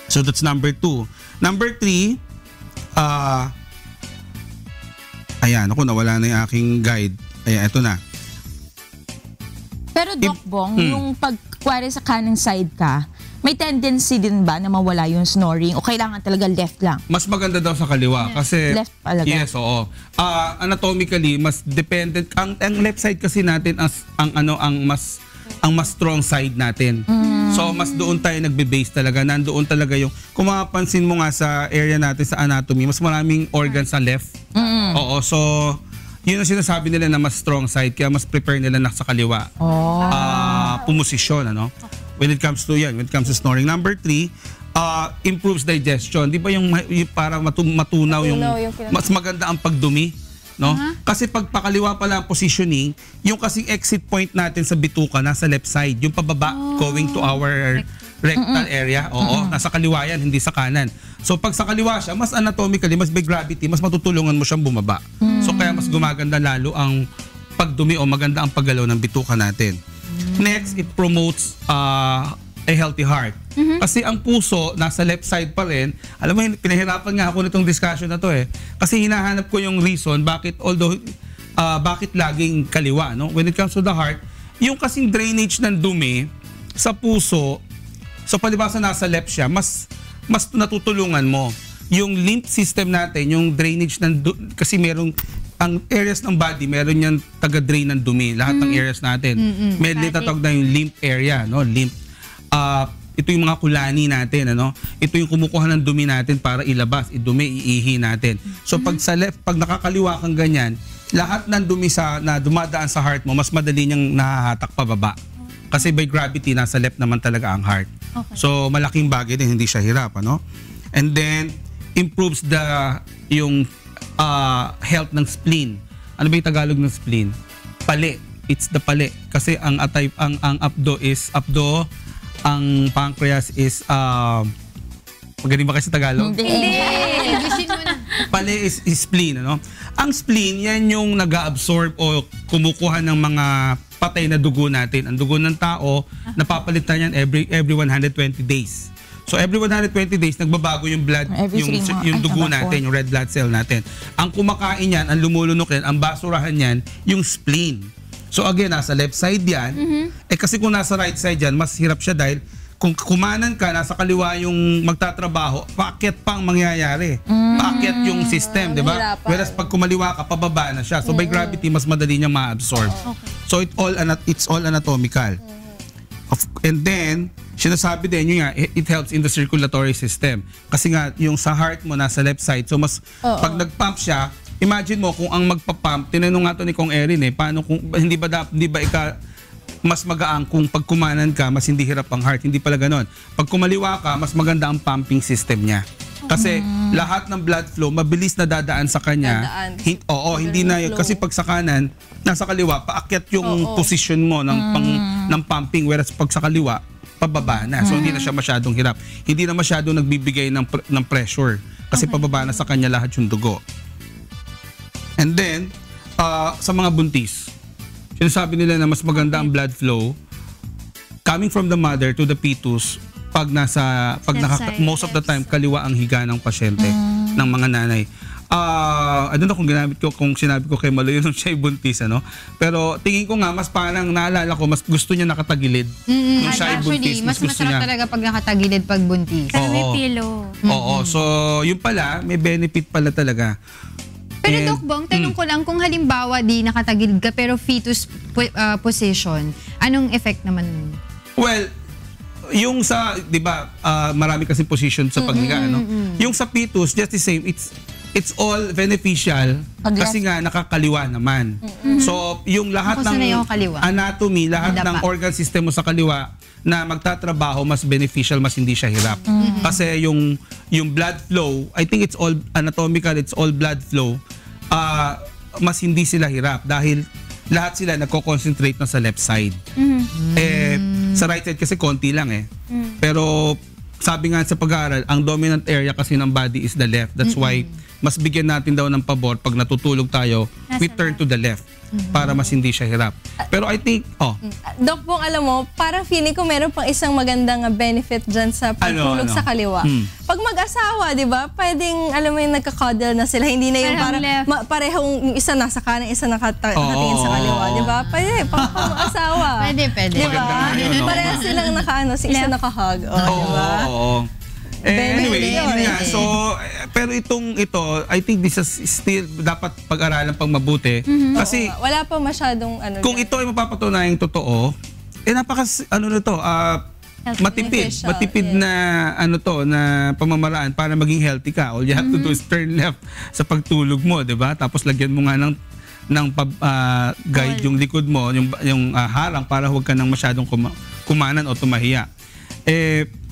So, that's number 2. Number 3, ayan, ako nawala na yung aking guide. Ayan, ito na. Pero Doc Bong, yung pagkwari sa kanang side ka, may tendency din ba na mawala yung snoring o kailangan talaga left lang? Mas maganda daw sa kaliwa kasi left talaga. Yes, oo. Anatomically, mas dependent ang left side kasi natin ang mas strong side natin. So mas doon tayo nagbe-base talaga. Nandoon talaga yung, kung mapapansin mo nga sa area natin sa anatomy, mas maraming organs sa left. Oo, so yun ang sinasabi nila na mas strong side, kaya mas prepare nila na sa kaliwa. Pumosisyon, ano? When it comes to snoring. Number 3, improves digestion. Di ba yung para matunaw yung mas maganda ang pagdumi, no? Kasi pag pakaliwa pala ang positioning, yung kasing exit point natin sa bituka nasa left side, yung pababa going to our rectal area. Oo, nasa kaliwa yan, hindi sa kanan. So pag sa kaliwa siya, mas anatomically, mas by gravity, mas matutulungan mo siyang bumaba. So kaya mas gumaganda lalo ang pagdumi o maganda ang paggalaw ng bituka natin. Next, it promotes a healthy heart. Kasi ang puso nasa left side pa rin. Alam mo, pinahirapan nga ako nitong discussion na to Kasi hinahanap ko yung reason bakit bakit laging kaliwa, no? When it comes to the heart, yung kasing drainage ng dumi sa puso, so palibasa nasa left siya, mas mas natutulungan mo. Yung lymph system natin, yung drainage kasi ang areas ng body, meron yan taga-drain ng dumi. Lahat ng areas natin. May litatawag na yung lymph area, no? Lymph. Ito yung mga kulani natin, ano? Ito yung kumukuha ng dumi natin para ilabas, iihi natin. So pag nakakaliwa kang ganyan, lahat ng dumi na dumadaan sa heart mo, mas madali niyang nahahatak pababa. Kasi by gravity, nasa left naman talaga ang heart. Okay. So malaking bagay din, hindi siya hirap, ano? And then, improves yung health ng spleen. Ano ba yung Tagalog ng spleen? Pali. It's the pali. Kasi ang abdo is abdo, ang pancreas is magaling ba kasi Tagalog? Hindi. Pali is spleen, ano? Ang spleen, yan yung nag-absorb o kumukuha ng mga patay na dugo natin. Ang dugo ng tao, napapalitan yan every 120 days. So every 120 days nagbabago yung blood, yung dugo natin, yung red blood cell natin. Ang kumakain yan, ang lumulunok yan, ang basurahan yan, yung spleen. So again, nasa left side yan. Kasi kung nasa right side yan, mas hirap siya dahil kung kumanan ka, nasa kaliwa yung magtatrabaho, paakyat pa ang mangyayari. Paakyat yung system, di ba? Whereas pag kumaliwa ka, pababa na siya. So by gravity, mas madali niya ma-absorb. So it's all anatomical. And then, sinasabi din yun nga, it helps in the circulatory system. Kasi nga, yung sa heart mo nasa left side, so mas, pag nag-pump siya, imagine mo kung ang magpa-pump, tinanong nga to ni Kong Erin paano kung, hindi ba mas magaang kung pag kumanan ka, mas hindi hirap ang heart, hindi pala ganon. Pag kumaliwa ka, mas maganda ang pumping system niya. Kasi lahat ng blood flow, mabilis na dadaan sa kanya. Hindi na yun. Kasi pag sa kanan, nasa kaliwa, paakyat yung position mo ng pumping. Whereas pag sa kaliwa, pababa na. So hindi na siya masyadong hirap. Hindi na masyadong nagbibigay ng pressure. Kasi pababa na sa kanya lahat yung dugo. And then, sa mga buntis, sinasabi nila na mas maganda ang blood flow coming from the mother to the fetus most of the time kaliwa ang higa ng pasyente ng mga nanay. I don't know kung sinabi ko kay Malo yun nung siya buntis, ano? Pero tingin ko nga, mas parang naalala ko, mas gusto niya nakatagilid. Nung siya buntis, mas masarap talaga pag nakatagilid pag buntis. Kasi may pillow. Oo. So, yun pala, may benefit pala talaga. Pero Doc Bong, tanong ko lang, kung halimbawa di nakatagilid ka pero fetus position, anong effect naman? Well, yung sa, di ba, marami kasi position sa paghiga, ano? Yung sa fetus, just the same, it's all beneficial kasi nga nakakaliwa naman. So, yung lahat ng anatomy, lahat ng organ system mo sa kaliwa na magtatrabaho, mas beneficial, mas hindi siya hirap. Kasi yung blood flow, I think it's all anatomical, it's all blood flow, mas hindi sila hirap dahil lahat sila nagko-concentrate na sa left side. Sa right side kasi konti lang Pero sabi nga sa pag-aaral, ang dominant area kasi ng body is the left. That's why mas bigyan natin daw ng pabor pag natutulog tayo, we turn to the left para mas hindi siya hirap. Pero I think, Doc Bong, alam mo, parang feeling ko meron pang isang magandang benefit dyan sa pagtulog sa kaliwa. Pag mag-asawa, di ba, pwedeng, alam mo yung nagka-cuddle na sila, hindi na yung parehong yung isa nasa kanan, isa nakatingin sa kaliwa, di ba? Pwede, pag mag-asawa. Pwede. Di ba? Parehas silang isa naka-hug. Di ba? Anyway, so, pero ito, I think this is still dapat pag-aralan pang mabuti. Kasi, wala pa masyadong kung ito ay mapapatunayang totoo, matipid na na pamamaraan para maging healthy ka. All you have to do is turn left sa pagtulog mo, 'di ba? Tapos lagyan mo nga ng guide yung likod mo, yung harang para huwag ka nang masyadong kumanan o tumahiya.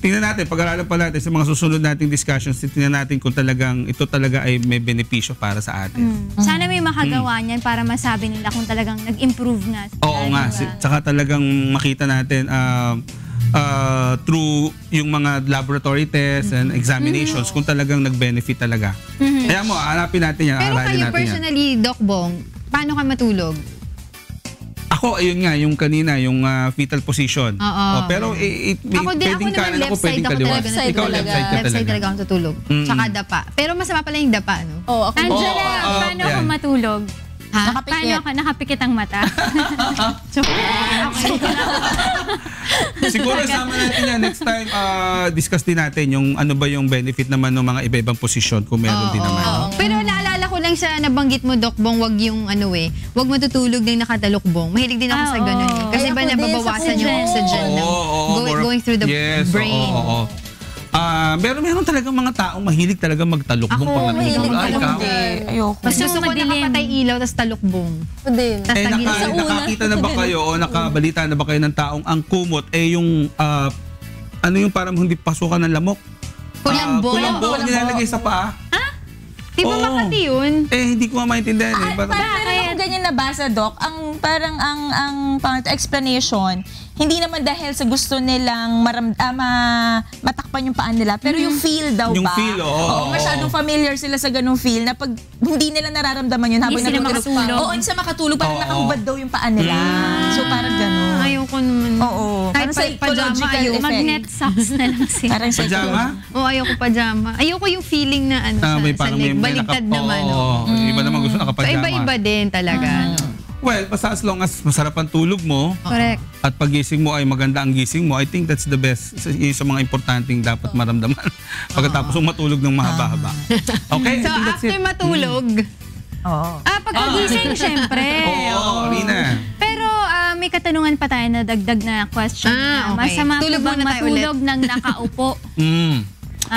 Tingnan natin, pag-aralan pa natin sa mga susunod nating discussions, tingnan natin kung ito talaga ay may benepisyo para sa atin. Sana may makagawa niyan para masabi nila kung talagang nag-improve na. Oo nga, tsaka talagang makita natin through yung mga laboratory tests and examinations kung talagang nag-benefit talaga. Kaya mo, hanapin natin yan, pero aralin kayo natin personally, Doc Bong, paano ka matulog? Ako, ayun nga, yung kanina, yung fetal position. Pero pwedeng kanan ako, pwedeng kaliwa. Ikaw left side ka talaga. Left side talaga akong tutulog. Tsaka dapa. Pero masama pala yung dapa, no? Angela, paano ako matulog? Ha? Nakapikit. Paano nakapikit ang mata? So, okay. Siguro sama natin yan. Next time, discuss din natin yung ano ba yung benefit naman ng mga iba-ibang posisyon kung meron din naman. Pero naalala ko lang sa nabanggit mo, Doc Bong, wag yung wag matutulog ng nakatalukbong. Mahilig din ako sa ganun eh. Kasi Ay, ba ako din, nababawasan sa yung oxygen ng going through the brain. Meron talagang mga taong mahilig talaga magtalukbong Ako, pag natutulog. mahilig Ikaw? Ayoko. Mas gusto ko nakapatay ilaw tas talukbong. Din. Tas tagilid. Nakakita na ba kayo o nakabalita na ba kayo ng taong ang kumot yung ano yung parang hindi pasukan ng lamok? Kulambo. Kulambo ang nilalagay sa paa. Di ba Makati yun? Hindi ko maintindihan eh. Parang ako ganyan nabasa, Doc. Ang parang ang explanation, hindi naman dahil sa gusto nilang matakpan yung paan nila, pero yung feel daw Yung ba? feel, oo. Masyadong familiar sila sa ganung feel na pag hindi nila nararamdaman yun habang Hindi sila natutulog. makatulog. Oo, hindi sila makatulog. Parang nakahubad daw yung paan nila. So parang ganun. Ayoko naman. Oo. Kahit Parang pajama, psychological ayoko. effect. Magnet socks na lang sila. Parang Pajama? Ayoko pajama. Ayoko yung feeling na sa leg. Baligtad naman. Iba naman gusto So, nakapajama. iba-iba din talaga. Well, basta as long as masarap ang tulog mo Correct. at pagising mo ay maganda ang gising mo, I think that's the best. Yun sa mga importanteng dapat maramdaman pagkatapos mo matulog ng mahaba-haba. Okay? So, I think that's after it. matulog, pagkagising, syempre. Oo, Rina. Pero may katanungan pa tayo na dagdag na question. Okay. Masama Tulog po bang muna tayo ulit. matulog ng nakaupo?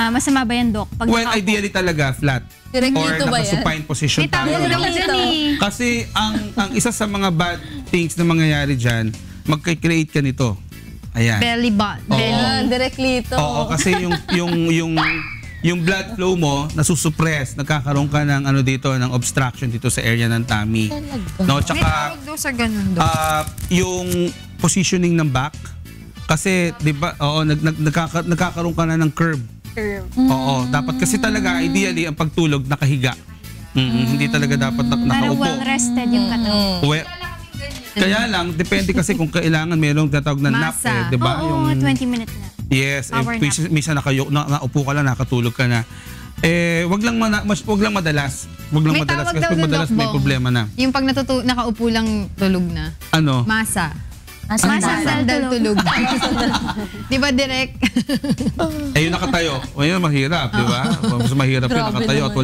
Masama ba yan, Doc? Pag Well, nakaupo? ideally talaga flat. Direklito Or ba yan? naka-supine position May tama tayo. naman dyan eh. Kasi ang isa sa mga bad things na mangyayari dyan, magka-create ka nito. Ayan. Belly button. Oo. Direklito. Oo, kasi yung blood flow mo nasusuppress, nagkakaroon ka ng dito, ng obstruction dito sa area ng tummy. No, May tsaka tawag daw sa ganun, Doc. yung positioning ng back kasi 'di ba, nagkakaroon ka na ng curve. Oo, dapat kasi talaga ideally ang pagtulog nakahiga. Hindi talaga dapat Para nakaupo. well-rested yung katawan. Well, kaya lang depende kasi kung kailangan merong tatawag na nap Masa. 'di ba? Oo, 20 minutes na. Yes, Power nap. minsan naupo ka lang, nakatulog ka na. Wag lang madalas. Wag lang May madalas tawag kasi daw pag dun, madalas Doc may Bong. problema na. Yung pag nakaupo lang tulog na. Ano? Masa. Masandal tulog. Di ba, direct? Yung nakatayo. Yun mahirap, di ba? Mas mahirap yung nakatayo at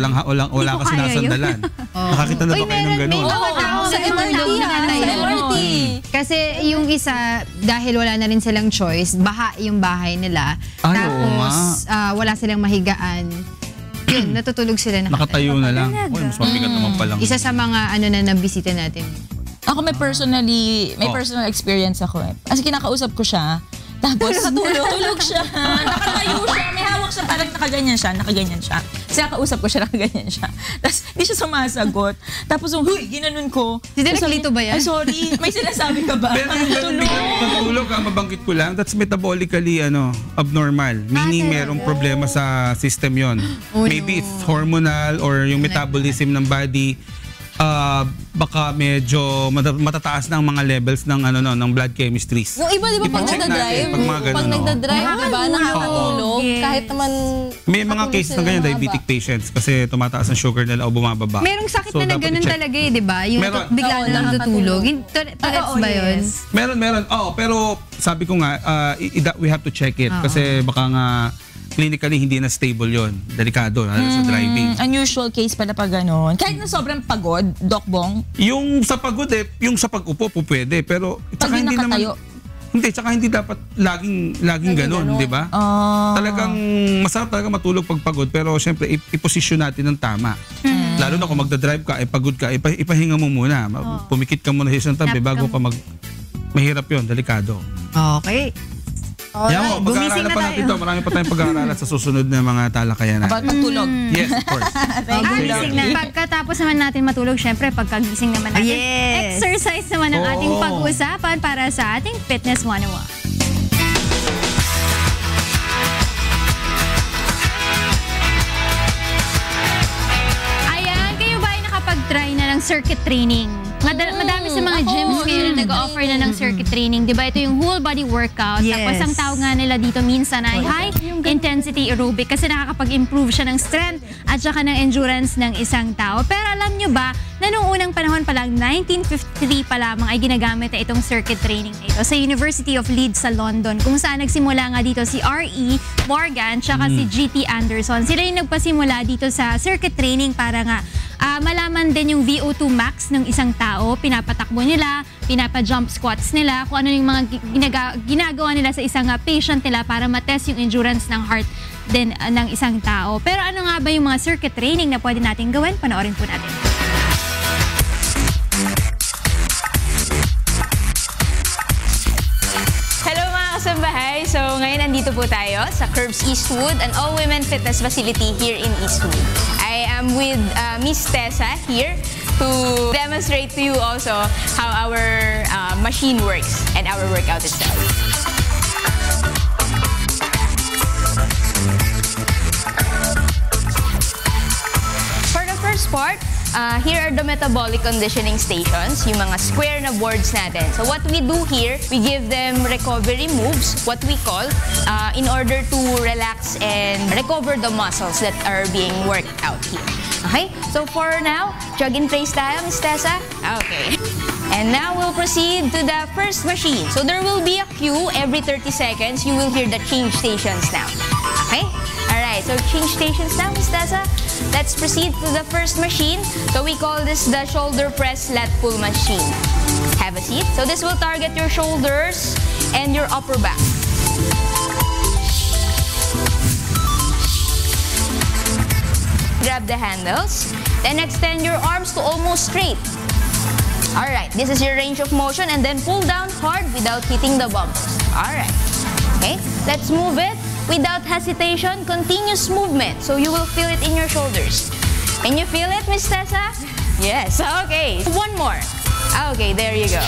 wala kasi kaya nasandalan. Nakakita na ba kayo ng ganun? Sa MRT. Kasi yung isa, dahil wala na rin silang choice, baha yung bahay nila. Ay, oo Tapos, wala silang mahigaan. Yun, natutulog sila Nakatayo na lang. Uy, mas mabigat naman palang. Isa sa mga nabisita natin. Ako may personal experience ako eh. Kasi kinakausap ko siya, tapos tulog siya, nakatayo siya, may hawak siya, parang nakaganyan siya. Kasi nakausap ko siya, nakaganyan siya. Tapos hindi siya sumasagot. Tapos ginanon ko. Si Direk Lito ba yan? Ay, sorry, may sinasabi ka ba? Pero yung ganun matulog, mabanggit ko lang, that's metabolically abnormal. Meaning merong problema sa system yon. Maybe it's hormonal or yung metabolism ng body. Baka medyo matataas ng mga levels ng ng blood chemistries. Yung iba, di ba, pag I-check natin, nagdadrive, pag mga ganun, di ba, nakakatulog, Yes. kahit naman May mga natulog cases sila na ganyan, ng diabetic patients, kasi tumataas ang sugar nila o bumababa. Merong sakit So, na dapat ganun i-check. talaga eh, di ba? Yung Meron. bigla Oo, na lang nakakatulog. tutulog. Tourette's ba yun? Meron. Pero sabi ko nga, we have to check it. Kasi baka nga, clinically hindi na stable yon. Delikado, lalo sa driving. Unusual case pala pag gano'n. Kahit na sobrang pagod, Doc Bong, Yung sa pagod yung sa pag-upo po pwede. Pero pag tsaka di nakatayo. hindi dapat laging ganun, di ba? Talagang masarap talaga matulog pag pagod, pero syempre iposisyon natin ng tama. Lalo na kung magdadrive ka, pagod ka, ipahinga mo muna. Pumikit ka muna sa isang tabi bago ka mahirap yon, delikado. Okay. Yan mo, gumising pag-aaralan na pa natin tayo. ito. Marami pa tayong pag-aaralan sa susunod na mga talakayan about natin. pagtulog. Yes, of course. Gising na. Pagkatapos naman natin matulog, syempre, pagkagising naman natin, Yes. exercise naman ang ating Oo. pag-uusapan para sa ating Fitness 101. Ayan, kayo ba ay nakapag-try na ng circuit training? Madami sa mga gyms ngayon na nag-offer na ng circuit training. Di ba? Ito yung whole body workout. Yes. Tapos ang tawag nga nila dito minsan ay high intensity aerobic kasi nakakapag-improve siya ng strength at saka ng endurance ng isang tao. Pero alam nyo ba na noong unang panahon pa lang, 1953 pa lamang ay ginagamit na itong circuit training na ito sa University of Leeds sa London, kung saan nagsimula nga dito si R.E. Morgan tsaka si G.T. Anderson. Sila yung nagpasimula dito sa circuit training para nga malaman din yung VO2 max ng isang tao, pinapatakbo nila, pinapa-jump squats nila, kung ano yung mga ginagawa nila sa isang patient nila para matest yung endurance ng heart din ng isang tao. Pero ano nga ba yung mga circuit training na pwede natin gawin? Panoorin po natin. Hello mga kasambahay! So ngayon andito po tayo sa Curbs Eastwood, an all-women fitness facility here in Eastwood. I am with Miss Tessa here to demonstrate to you also how our machine works and our workout itself. For the first part, here are the metabolic conditioning stations, yung mga square na boards natin. So what we do here, we give them recovery moves, what we call, in order to relax and recover the muscles that are being worked out here. Okay, so for now, jog in place tayo, Miss Tessa. Okay. And now we'll proceed to the first machine. So there will be a cue every 30 seconds. You will hear the change stations now. Okay? Alright, so change stations now, Miss Tessa. Let's proceed to the first machine. So we call this the shoulder press lat pull machine. Have a seat. So this will target your shoulders and your upper back. Grab the handles, then extend your arms to almost straight. Alright, this is your range of motion, and then pull down hard without hitting the bumpers. Alright, okay, let's move it without hesitation, continuous movement, so you will feel it in your shoulders. Can you feel it, Miss Tessa? Yes, okay, one more. Okay, there you go.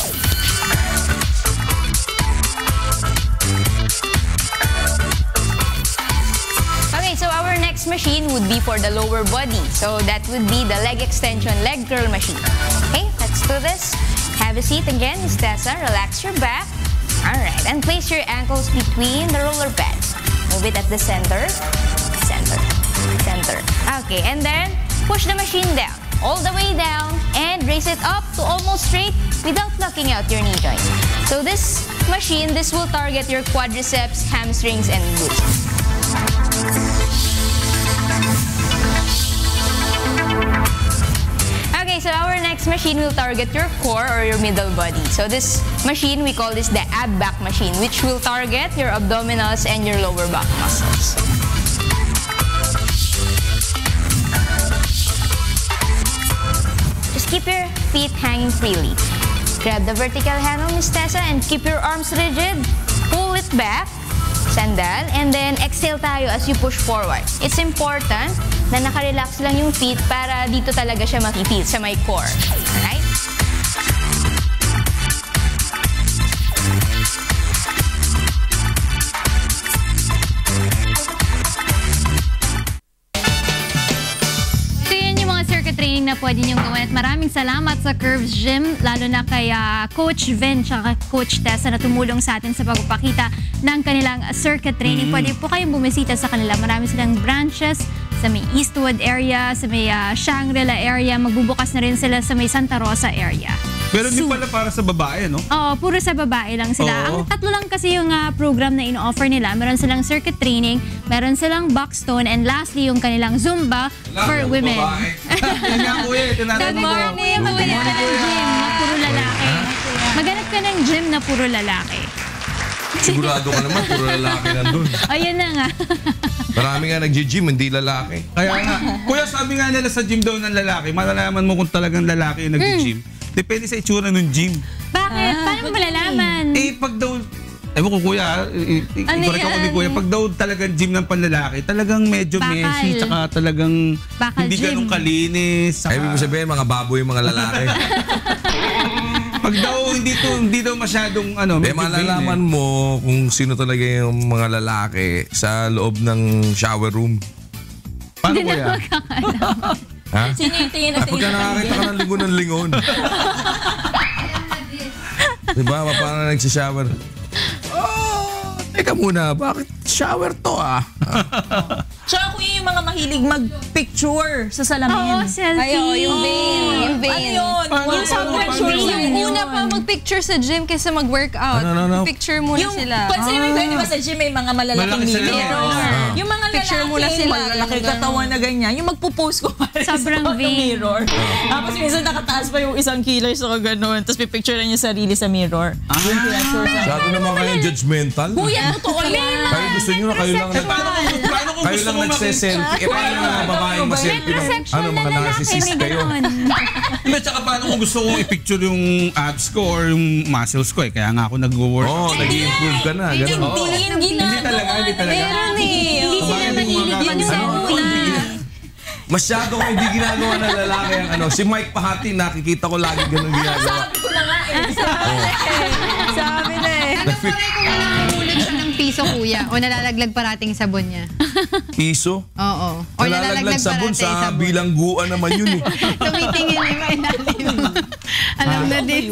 Okay, so our next machine would be for the lower body. So that would be the leg extension, leg curl machine. Okay, let's do this. Have a seat again, Miss Tessa. Relax your back. Alright, and place your ankles between the roller pads. Move it at the center. Center. Center. Okay, and then push the machine down. All the way down and raise it up to almost straight without locking out your knee joints. So this machine, this will target your quadriceps, hamstrings, and glutes. Okay, so our next machine will target your core or your middle body. So this machine, we call this the ab back machine, which will target your abdominals and your lower back muscles. Just keep your feet hanging freely. Grab the vertical handle, Miss Tessa, and keep your arms rigid. Pull it back. Sandal, and then exhale tayo as you push forward. It's important na nakarelax lang yung feet para dito talaga siya makifeel sa may core. Alright? Training na pwede niyong gawin. At maraming salamat sa Curves Gym, lalo na kay Coach Vin at Coach Tessa na tumulong sa atin sa pagpapakita ng kanilang circuit training. Pwede po kayong bumisita sa kanila. Marami silang branches sa may Eastwood area, sa may Shangri-La area. Magbubukas na rin sila sa may Santa Rosa area. Pero di pala para sa babae, no? Oo, puro sa babae lang sila. Oo. Ang tatlo lang kasi yung program na ino-offer nila. Meron silang circuit training, meron silang Buckstone, and lastly yung kanilang Zumba for women. Yan nga kuya, tinatanong ko. Good morning, maghanap ka ng gym na puro lalaki. Maghanap ka ng gym na puro lalaki. Sigurado ka naman, puro lalaki nandun. Ayun na nga. Marami nga nag-gym, hindi lalaki. Kaya nga, kuya, sabi nga nila sa gym daw ng lalaki, malalaman mo kung talagang lalaki yung nag-gym. Depende sa itsura ng gym. Bakit? Paano mo malalaman? Pag daw, ewan ko kuya, i-correct ako ni kuya, pag daw talagang gym ng panlalaki, talagang medyo messy, tsaka talagang hindi ganun kalinis. Ibig mo sabihin, mga baboy yung mga lalaki. Pag daw hindi daw masyadong medyo malalaman mo kung sino talaga yung mga lalaki sa loob ng shower room. Paano kuya? Ha? Sino yung tingin na Pagka nakakita ka ng lingon ng lingon. Diba? Paano nagsishower? Teka muna, bakit shower to Tsaka kuya yung mga mahilig mag-picture sa salamin. Oo, selfie. Ay, oo, yung vein. Yung vein. Ano yun? Yung picture yung una pa mag-picture sa gym kaysa mag-workout. No. Picture muna Yung, sila. pansin mo yung di ba sa gym may mga malalaking Malaki sila. mirror. Oo. Yung mga Picture muna lalaki, sila. malalaki Ganun. katawan na ganyan, yung magpo-post ko Sobrang sa vain. mirror. Tapos minsan nakataas pa yung isang killer sa ganun. Tapos pipicture na yung sarili sa mirror. Yung pinasure sa Masyado naman kayong judgmental. Kuya, totoo yan. Kayo gusto nyo na kayo lang kayo lang nagse-selfie. Paano mga babaeng ma-selfie? Ano, mga narcissist kayo? Hindi, tsaka paano kung gusto kong i-picture yung abs ko or yung muscles ko Kaya nga ako nag-work. Nag-improve ka na. Ganun. Hindi talaga. Meron eh. Hindi sila mahilig Yun yung una. Masyado kung hindi ginagawa ng lalaki ang Si Mike Pahati, nakikita ko lagi ganun ginagawa. Sabi ko na nga Sabi na eh. Nahulog siya ng piso, kuya. O nalalaglag parating sabon niya. Piso? Oo. O Nalalaglag sabon parating sa bilangguan naman yun Tumitingin yung ilalim. Alam na din.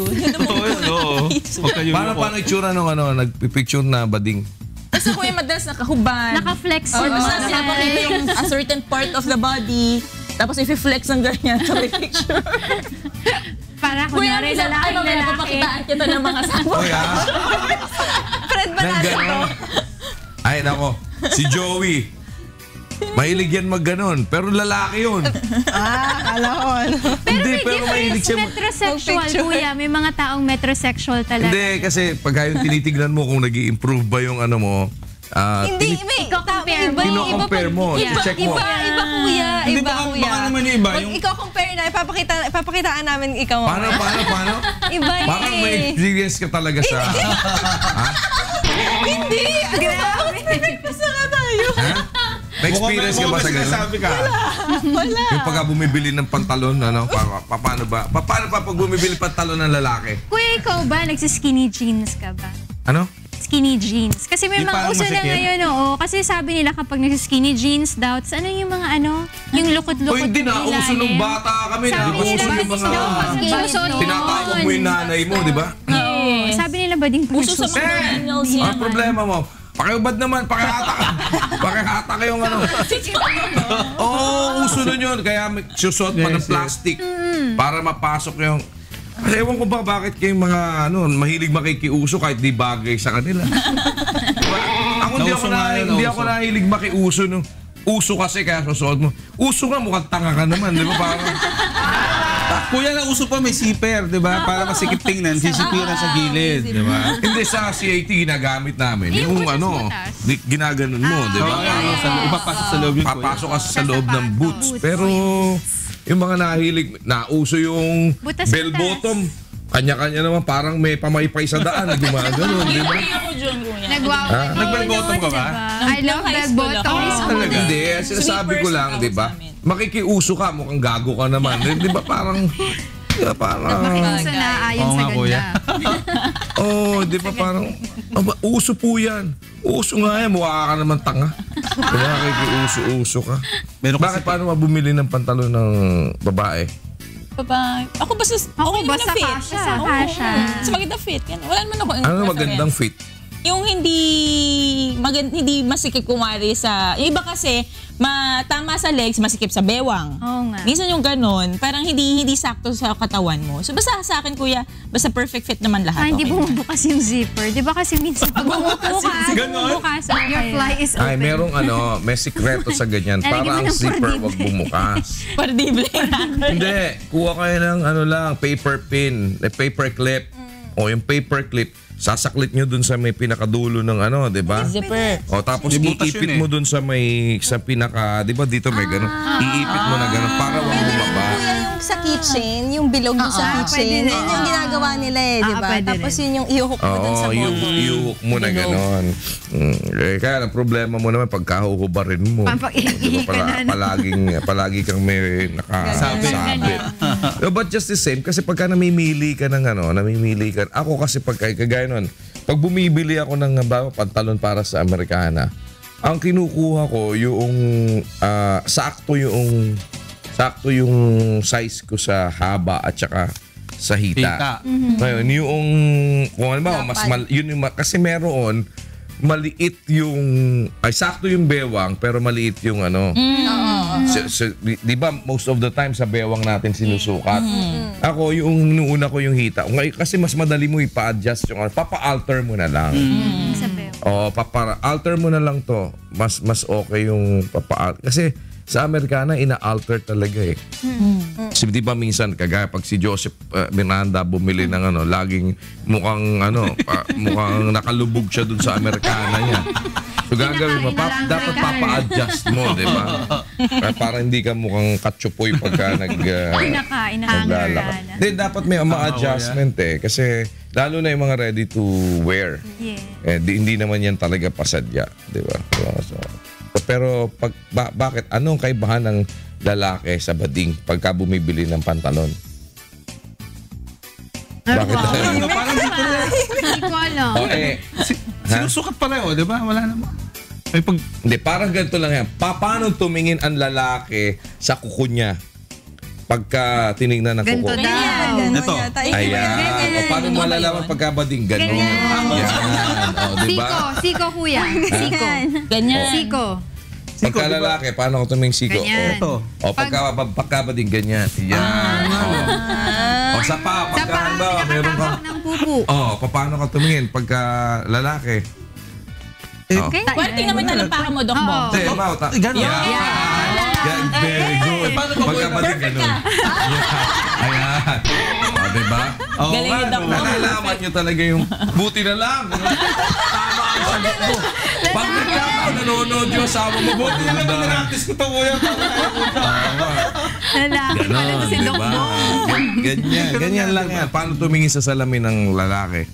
Paano itsura nung nagpipicture na bading? Kasi kuya madalas nakahubad. Naka-flex Or yung basta mga napakita yung a certain part of the body. Tapos i-flex ng ganyan sa picture. Para Kuya, kunwari minsan, lalaki. papakitaan kita ng mga sabon. Fred ba Nang ganon. Ay, nako. Si Joey. Mahilig yan mag-ganon. Pero lalaki yun. Kala ko ano. Pero mahilig siya. Metrosexual, kuya. May mga taong metrosexual talaga. Hindi, kasi pagka yung tinitignan mo kung nag-i-improve ba yung ano mo, Hindi, Iko-compare mo. Kino-compare mo. Check mo. Iba kuya. Hindi, Iba baka kuya. naman yung iba. Pag ikaw compare na, ipapakitaan namin ikaw. Paano? Iba eh. Parang may experience ka talaga sa... Hindi. Grabe. Nagpasa nga tayo. Ha? May experience ka ba sa gano'n? Sabi ka. Wala. Yung pagka bumibili ng pantalon, paano ba? Paano pa pag bumibili pantalon ng lalaki? Kuya, ikaw ba? Nagsiskinny jeans ka ba? Ano? Skinny jeans. Kasi may Yung mga parang uso na masikip? ngayon, oo. Kasi sabi nila kapag nagsiskinny jeans daw, ano yung mga yung lukot-lukot. Hindi na, nila, uso nung bata kami. Sabi Di ba nila, uso yung bakit daw mga... pag Tinatawag mo yung nanay mo, di ba? Oo. Sabi nila ba din Uso sa mga millennials yan. Ang problema mo, pakiubad naman, pakihata ka. Pakihata kayong uso nun yun. Kaya may susot pa ng plastic para mapasok yung... Ewan ko ba bakit kayong mga mahilig makikiuso kahit di bagay sa kanila. Ako hindi ako nahilig makiuso. No? Uso kasi kaya susuot mo. Uso nga mukhang tanga ka naman, di ba? Parang... Kuya, na uso pa may zipper, di ba? Para masikip tingnan, sisipiran sa gilid, di ba? Hindi, sa CIT ginagamit namin. Yung ginaganon mo, di ba? Ipapasok sa loob yung kuya. Papasok ka sa loob ng boots. Pero yung mga nahilig, nauso yung bell bottom. Kanya-kanya naman, parang may pamaypay sa daan na gumagano'n, di ba? Ako dyan, kuya. Nag-bell bottom ka ba? I love bell bottom. Talaga. Hindi, sinasabi ko lang, di ba? Makikiuso ka, mukhang gago ka naman. Di ba parang... Makiuso na ayon sa ganda. Di ba parang... Uso po yan. Uso nga yan, mukha ka naman tanga. Kaya makikiuso-uso ka. Bakit paano mabumili ng pantalon ng babae? Ako basta okay naman na fit. Kasha. Sa maganda fit. Yan. Wala naman ako. Ano magandang fit? Yung hindi masikip kumari sa... Yung iba kasi, tama sa legs, masikip sa bewang. Oo nga. Minsan yung ganon, parang hindi sakto sa katawan mo. So basta sa akin, kuya, basta perfect fit naman lahat. Hindi bumubukas yung zipper. Di ba kasi minsan pag bumubukas, Your fly is open. Ay, merong may sikreto sa ganyan. Para ang zipper wag bumukas. Pardible. Hindi. Kuha kayo ng paper pin, paper clip. O yung paper clip, sasaklit nyo dun sa may pinakadulo ng di ba? Zipper. O tapos iipit mo dun sa pinaka, di ba dito may gano'n? Iipit mo na gano'n para wag bumaba. Yung sa kitchen, yung bilog yung sa kitchen, yun yung ginagawa nila di ba? Tapos yun yung i-hook mo dun sa bottom. I-hook mo na gano'n. Kaya ang problema mo naman pagkahuhubarin mo. Palagi kang may nakasabit. But just the same, kasi pagka namimili ka ng ako kasi kagaya nun, pag bumibili ako ng pantalon para sa Amerikana, ang kinukuha ko yung sakto yung size ko sa haba at saka sa hita. Ngayon, yung kung ano ba, kasi meron maliit yung, ay sakto yung bewang, pero maliit yung ano. Di ba most of the time sa bewang natin sinusukat? Ako, yung nuuna ko yung hita. Kasi mas madali mo ipa-adjust yung, papa-alter mo na lang. Papa-alter mo na lang to. Mas okay yung papa-alter. Kasi sa Amerikana, ina-alter talaga eh. Kasi di ba minsan, kagaya pag si Joseph Miranda bumili ng ano, laging mukhang mukhang nakalubog siya dun sa Amerikana niya. So gagawin mo, dapat papa-adjust mo, di ba? Para hindi ka mukhang katsupoy pagka naglalakad. Dapat may ma-adjustment eh. Kasi lalo na yung mga ready to wear. Hindi naman yan talaga pasadya, di ba? Pero bakit? Anong kaibahan ng lalaki sa bading pagka bumibili ng pantalon? Bakit? Parang Hindi ko alam. Sinusukat pareho, di ba? Wala naman. Hindi, parang ganito lang yan. Paano tumingin ang lalaki sa kuko niya pagka tinignan ng kuko? Ganito daw. Ito. Ayan. Paano malalaman pagka bading? Ganon. Yan. Diba? Siko, kuya. Siko. Ganyan. Siko. Pagka lalaki, paano ko tumingin siko? Ganyan. Pagka bading, ganyan. Yan. Sa pagka ba, meron ka. ng pupu. Paano ka tumingin pagka lalaki? Pwede naman talampakan mo, Doc Bo. Ganun. Very good. Pagka bading, ganun. Ayan. Diba? Galing ni Doc Bo. Nalalaman nyo talaga yung buti na lang. Tama ang sagot mo. Pag nagkakaw, nanonood yung asawa mo, buti na lang pinaractice ko ito, kuya. Lalaki talaga si Doc Bo. Ganyan lang yan. Paano tumingin sa salamin ng lalaki?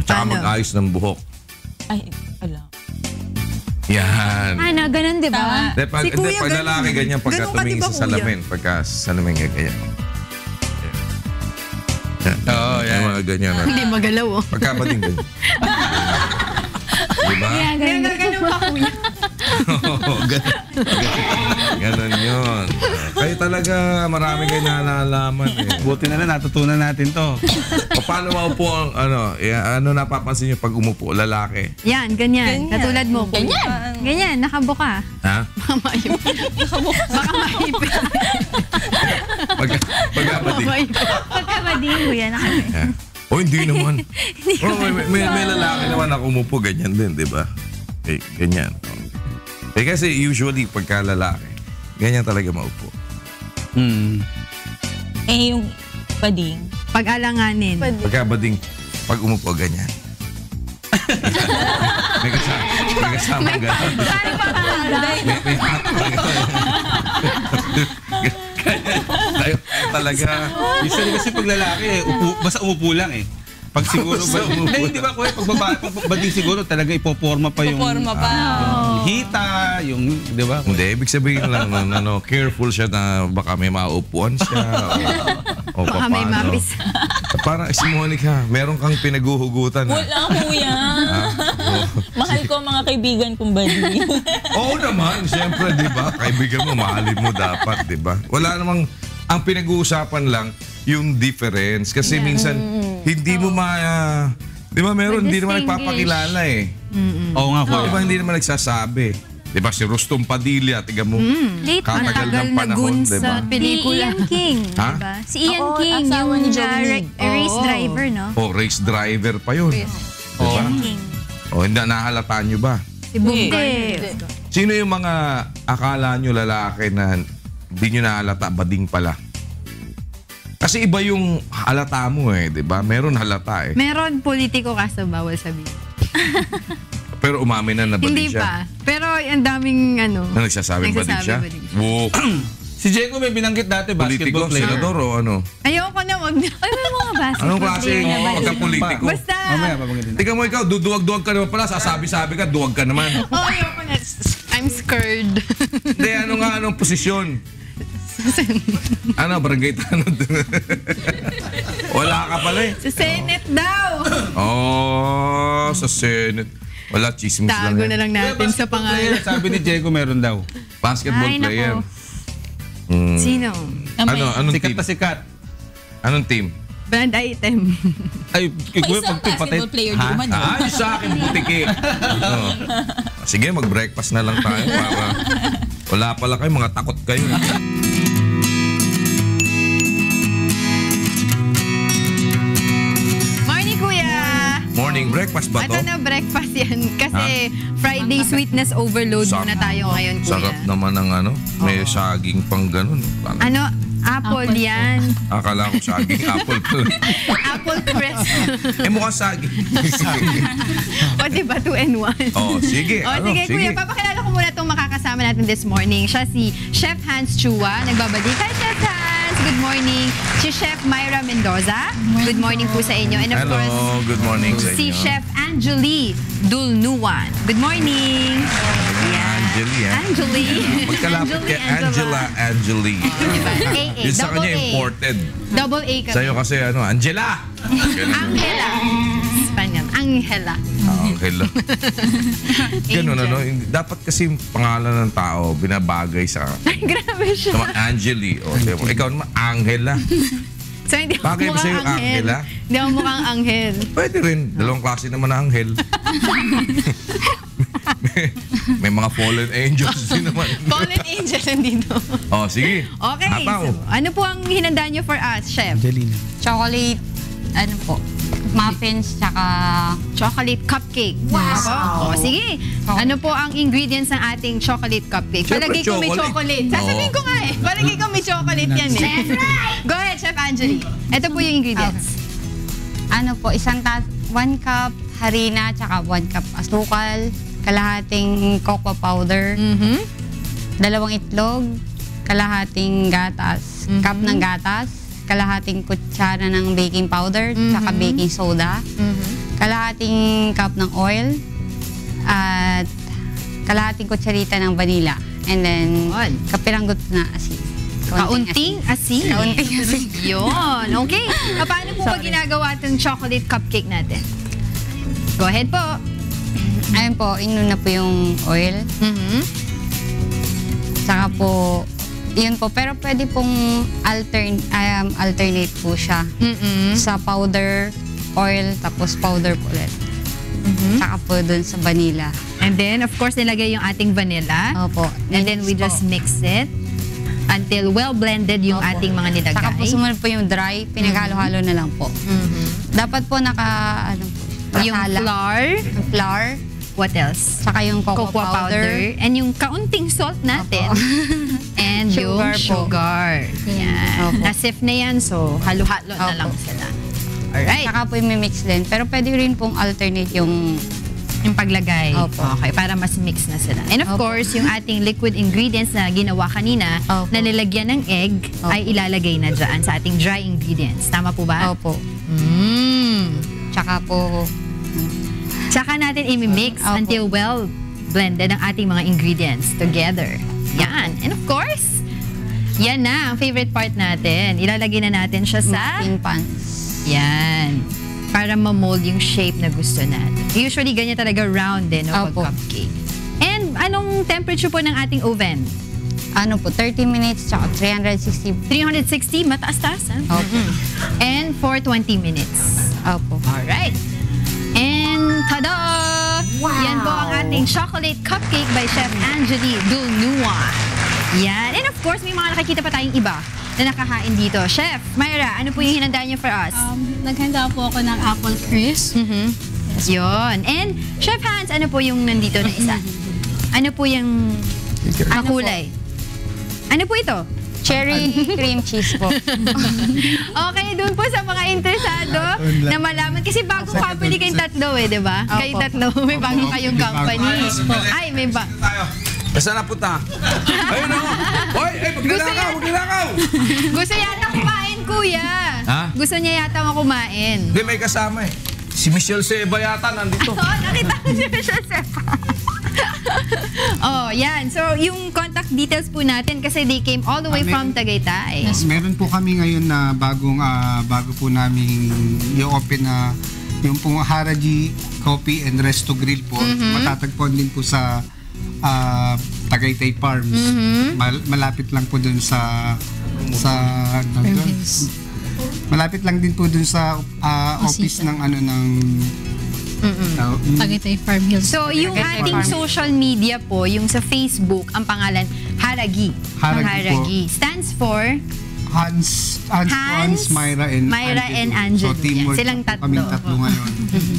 Tsaka mag-ayos ng buhok. Ay, ala. Yan. Ganun, di ba? Pag lalaki, ganyan pagka tumingin sa salamin. Pagka sa salamin, ganyan. Yan. Mga ganyan. Hindi magalaw, oh. Pagkabating ganyan. Diba? Ganun pa, kuya. Ganon yun. Kayo talaga, marami kayo nalalaman eh. Buti na lang, natutunan natin to. Paano maupo ang, ano napapansin nyo pag umupo, lalaki? Yan, ganyan. Katulad mo. Ganyan, nakabuka. Ha? Baka maipit. Pagkabating. Pagkabading, kuya, nakabading. Hindi naman. May lalaki naman ako umupo, ganyan din, di ba? Ganyan. Kasi usually, pagka lalaki, ganyan talaga maupo. Yung bading. Pag-alanganin. Pagkabading, pag umupo, ganyan. May kasama gano'n. May hat pa gano'n. Tayo talaga. Usually kasi pag lalaki, basta umupo lang eh. Pag siguro hindi ba kuya, pag bading siguro talaga ipoporma pa yung yung hita, yung di ba? Hindi, ibig sabihin lang careful siya na baka may maupuan siya o baka may mapis. Parang si Monica, meron kang pinaguhugutan. Wala, kuya. Mahal ko mga kaibigan kong badi. Oo naman, siyempre, di ba? Kaibigan mo, mahalin mo dapat, di ba? Wala namang, ang pinag-uusapan lang, yung difference. Kasi minsan, hindi mo di ba meron, hindi naman nagpapakilala eh. Oo nga po. Di ba hindi naman nagsasabi? Di ba si Rustom Padilla, tiga mo, katagal ng panahon, di ba? Si Ian King, Ha? diba? Si Ian King, asawa yung ni Joey. race driver, no? Race driver pa yun. Di ba? Ian King. Hindi nahalata nyo ba? Si Bugde. Sino yung mga akala nyo lalaki na hindi nyo nahalata, bading pala? Kasi iba yung halata mo eh, di ba? Meron halata eh. Meron politiko kaso bawal sabihin. Pero umamin na bading Hindi siya. pa. Pero ang daming Na nagsasabing bading siya? Wow. Si Diego may binanggit dati, Politiko, basketball player. senador o ano? Ayoko na, wag na. Ay, may mga basketball Anong klase player na ba? pagka-politiko? Basta. Mamaya babanggitin. Tika mo ikaw, duduwag-duwag ka naman pala, sasabi-sabi ka, duwag ka naman. Ayoko na. I'm scared. Hindi, anong posisyon? Barangay tanod. Wala ka pala eh. Sa Senate daw. Sa Senate. Wala, chismis lang Tago yan. na lang natin sa pangalan. Sabi ni Diego meron daw. Basketball Ay, player. nako. Sino? Anong Sikat team? na sikat. Anong team? Brand item. Ay, Isang basketball player, di man yun. Ay, sa akin, butiki. Sige, mag-breakfast na lang tayo para wala pala kayo, mga takot kayo. Morning, Kuya! Morning breakfast ba to? Ito na breakfast yan. Kasi Friday sweetness overload muna tayo ngayon, Kuya. Sarap naman ng ano, may saging pang ganun. Ano? Apple yan. Akala ko saging apple pala. Apple crisp. Mukhang saging. O diba, 2 and 1? Oh, sige. Sige, Kuya, papakilala ko muna itong makakasama natin this morning. Siya si Chef Hans Chua. Nagbabalik. Hi, Chef Hans! Good morning. Si Chef Myra Mendoza. Good morning po sa inyo. And of Hello, course, good morning sa inyo. si Chef Angeli Dulnuan. Good morning. Angeli. Magkalapit kay Angeli. Diba? Yun sa kanya Double A. imported. Double A kami. Sa'yo kasi Angela. Angela. Spanyol. Angela. Angela. Ganun dapat kasi pangalan ng tao binabagay sa Grabe siya. Sama Angeli. Ikaw naman Angela. So, hindi ako Bagay ba sa'yo mukhang anghel? Angela? Hindi ako mukhang anghel. Pwede rin. Dalawang klase naman na anghel. May mga fallen angels din naman. Fallen angel nandito. Oh, sige. Okay. Hapaw. So, ano po ang hinanda niyo for us, Chef? Chocolate, muffins, tsaka chocolate cupcake. Wow. O, sige. Ano po ang ingredients ng ating chocolate cupcake? Siyempre, Palagay ko may chocolate. Sasabihin ko nga palagay ko may chocolate yan eh. Chef, right! Go ahead, Chef Angeli. Ito po yung ingredients. 1 cup harina, tsaka 1 cup asukal, kalahating cocoa powder, 2 itlog, kalahating gatas, cup ng gatas, kalahating kutsara ng baking powder, tsaka baking soda, kalahating cup ng oil, at kalahating kutsarita ng vanilla. And then, kapiranggot na asin. Kaunting asin. Kaunting asin. Yun. Okay. Paano po ba ginagawa itong chocolate cupcake natin? Go ahead po. Ayun po, inuna po yung oil. Saka po, yun po. Pero pwede pong alternate po siya. Sa powder, oil, tapos powder po ulit. Saka po dun sa vanilla. And then, of course, nilagay yung ating vanilla. Opo. And then we just mix it until well-blended yung ating mga nilagay. Saka po sumunod po yung dry, pinaghalo-halo na lang po. Dapat po yung flour. What else? Saka yung cocoa powder. And yung kaunting salt natin. And yung sugar. Yan. Na-sift na yan, so halo-halo na lang sila. Alright. Saka po yung mix din. Pero pwede rin pong alternate yung paglagay. Okay, para mas mix na sila. And of course, yung ating liquid ingredients na ginawa kanina, na nilagyan ng egg, ay ilalagay na dyan sa ating dry ingredients. Tama po ba? Opo. Tsaka natin i-mix until well blended ang ating mga ingredients together. Yan. And of course, yan na ang favorite part natin. Ilalagay na natin siya sa muffin pans. Yan. Para ma-mold yung shape na gusto natin. Usually, ganyan talaga round din pag cupcake. And anong temperature po ng ating oven? 30 minutes tsaka 360. 360? Mataas-taas, ha? And for 20 minutes. Alright. And tada! Wow! Yan po ang ating chocolate cupcake by Chef Angeli Dulnuan. Yan. And of course, may mga nakikita pa tayong iba na nakahain dito. Chef Myra, ano po yung hinanda niyo for us? Naghanda po ako ng apple crisp. Yun. And Chef Hans, ano po yung nandito na isa? Ano po yung kulay? Ano po ito? Cherry cream cheese po. Okay, doon po sa mga interesado na malaman. Kasi bagong company kayong tatlo di ba? Kayong tatlo, may bagong kayong company. Ay, may ba... Saan na punta? Ayun ako! Hoy! Magnilakaw! Gusto yata kumain, kuya. Ha? Gusto niya yata kumain. Hindi, may kasama Si Michelle Seba yata nandito. Nakita ko si Michelle Seba. Yan. So, yung contact details po natin kasi they came all the way from Tagaytay. Meron po kami ngayon na bago po namin i-open na yung pong Haraji Coffee and Resto Grill po. Matatagpuan din po sa Tagaytay Farms. Malapit lang po dun sa Malapit lang din po dun sa office ng Tagaytay Farm Hills. So, yung ating social media po, yung sa Facebook, ang pangalan, Haragi. Haragi po. Stands for Hans, Myra, and Angelo. So, teamwork Silang po kaming tatlo ngayon.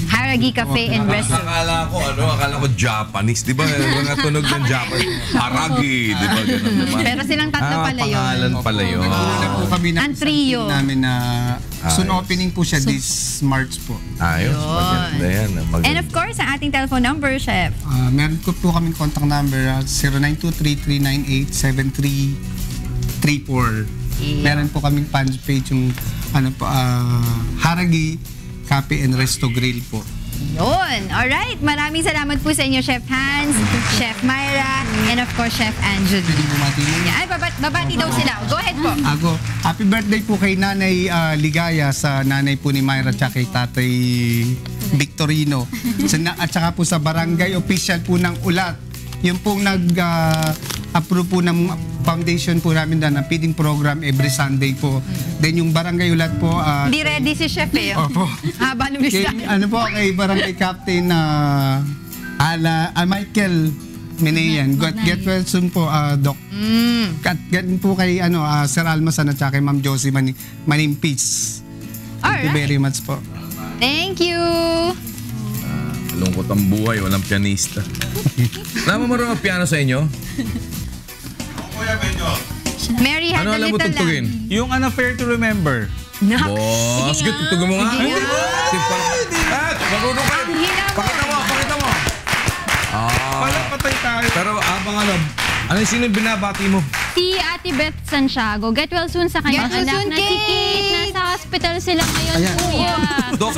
Haragi Cafe and Restaurant. Akala ko Japanese, di ba? Mga tunog ng Japanese. Haragi, di ba? Ganun naman. Pero silang tatlo pala yun. Pangalan pala yun. Nagkita po kami ng Ang trio. namin na soon opening po siya this March po. Ayos, maganda yan. And of course, ang ating telephone number, Chef. Meron ko po kaming contact number 0923-398-7334. Meron po kaming fans page yung Haragi Cafe and Resto Grill po. Yun. Alright. Maraming salamat po sa inyo, Chef Hans, Chef Myra, and of course, Chef Angelo. Ay, babati daw sila. Go ahead po. Happy birthday po kay Nanay Ligaya, sa nanay po ni Myra at kay Tatay Victorino. At saka po sa barangay official po ng Ulat. Yung pong nag-approve po ng foundation po namin na feeding program every Sunday po. Then yung barangay Ulat po. Hindi ready si Chef eh. Opo. Haba ng lista. Kay barangay captain Michael Meneyan. Get well soon po, Doc. Get po kay Sir Almasan at kay Ma'am Josie Manimpis. Thank you very much po. Thank you. Lungkot ang buhay, walang pianista. Alam mo marunong piano sa inyo? Mary had ano a alam mo little tugtugin? Yung Fair to Remember. Boss, good, tugtugin mo nga. Marunong ka. Pakita mo. Palapatay tayo. Pero sino yung binabati mo? Si Ate Beth Santiago. Get well soon sa kanyang Get well anak soon, na si Kate. Nasa hospital sila ngayon, kuya. Dok,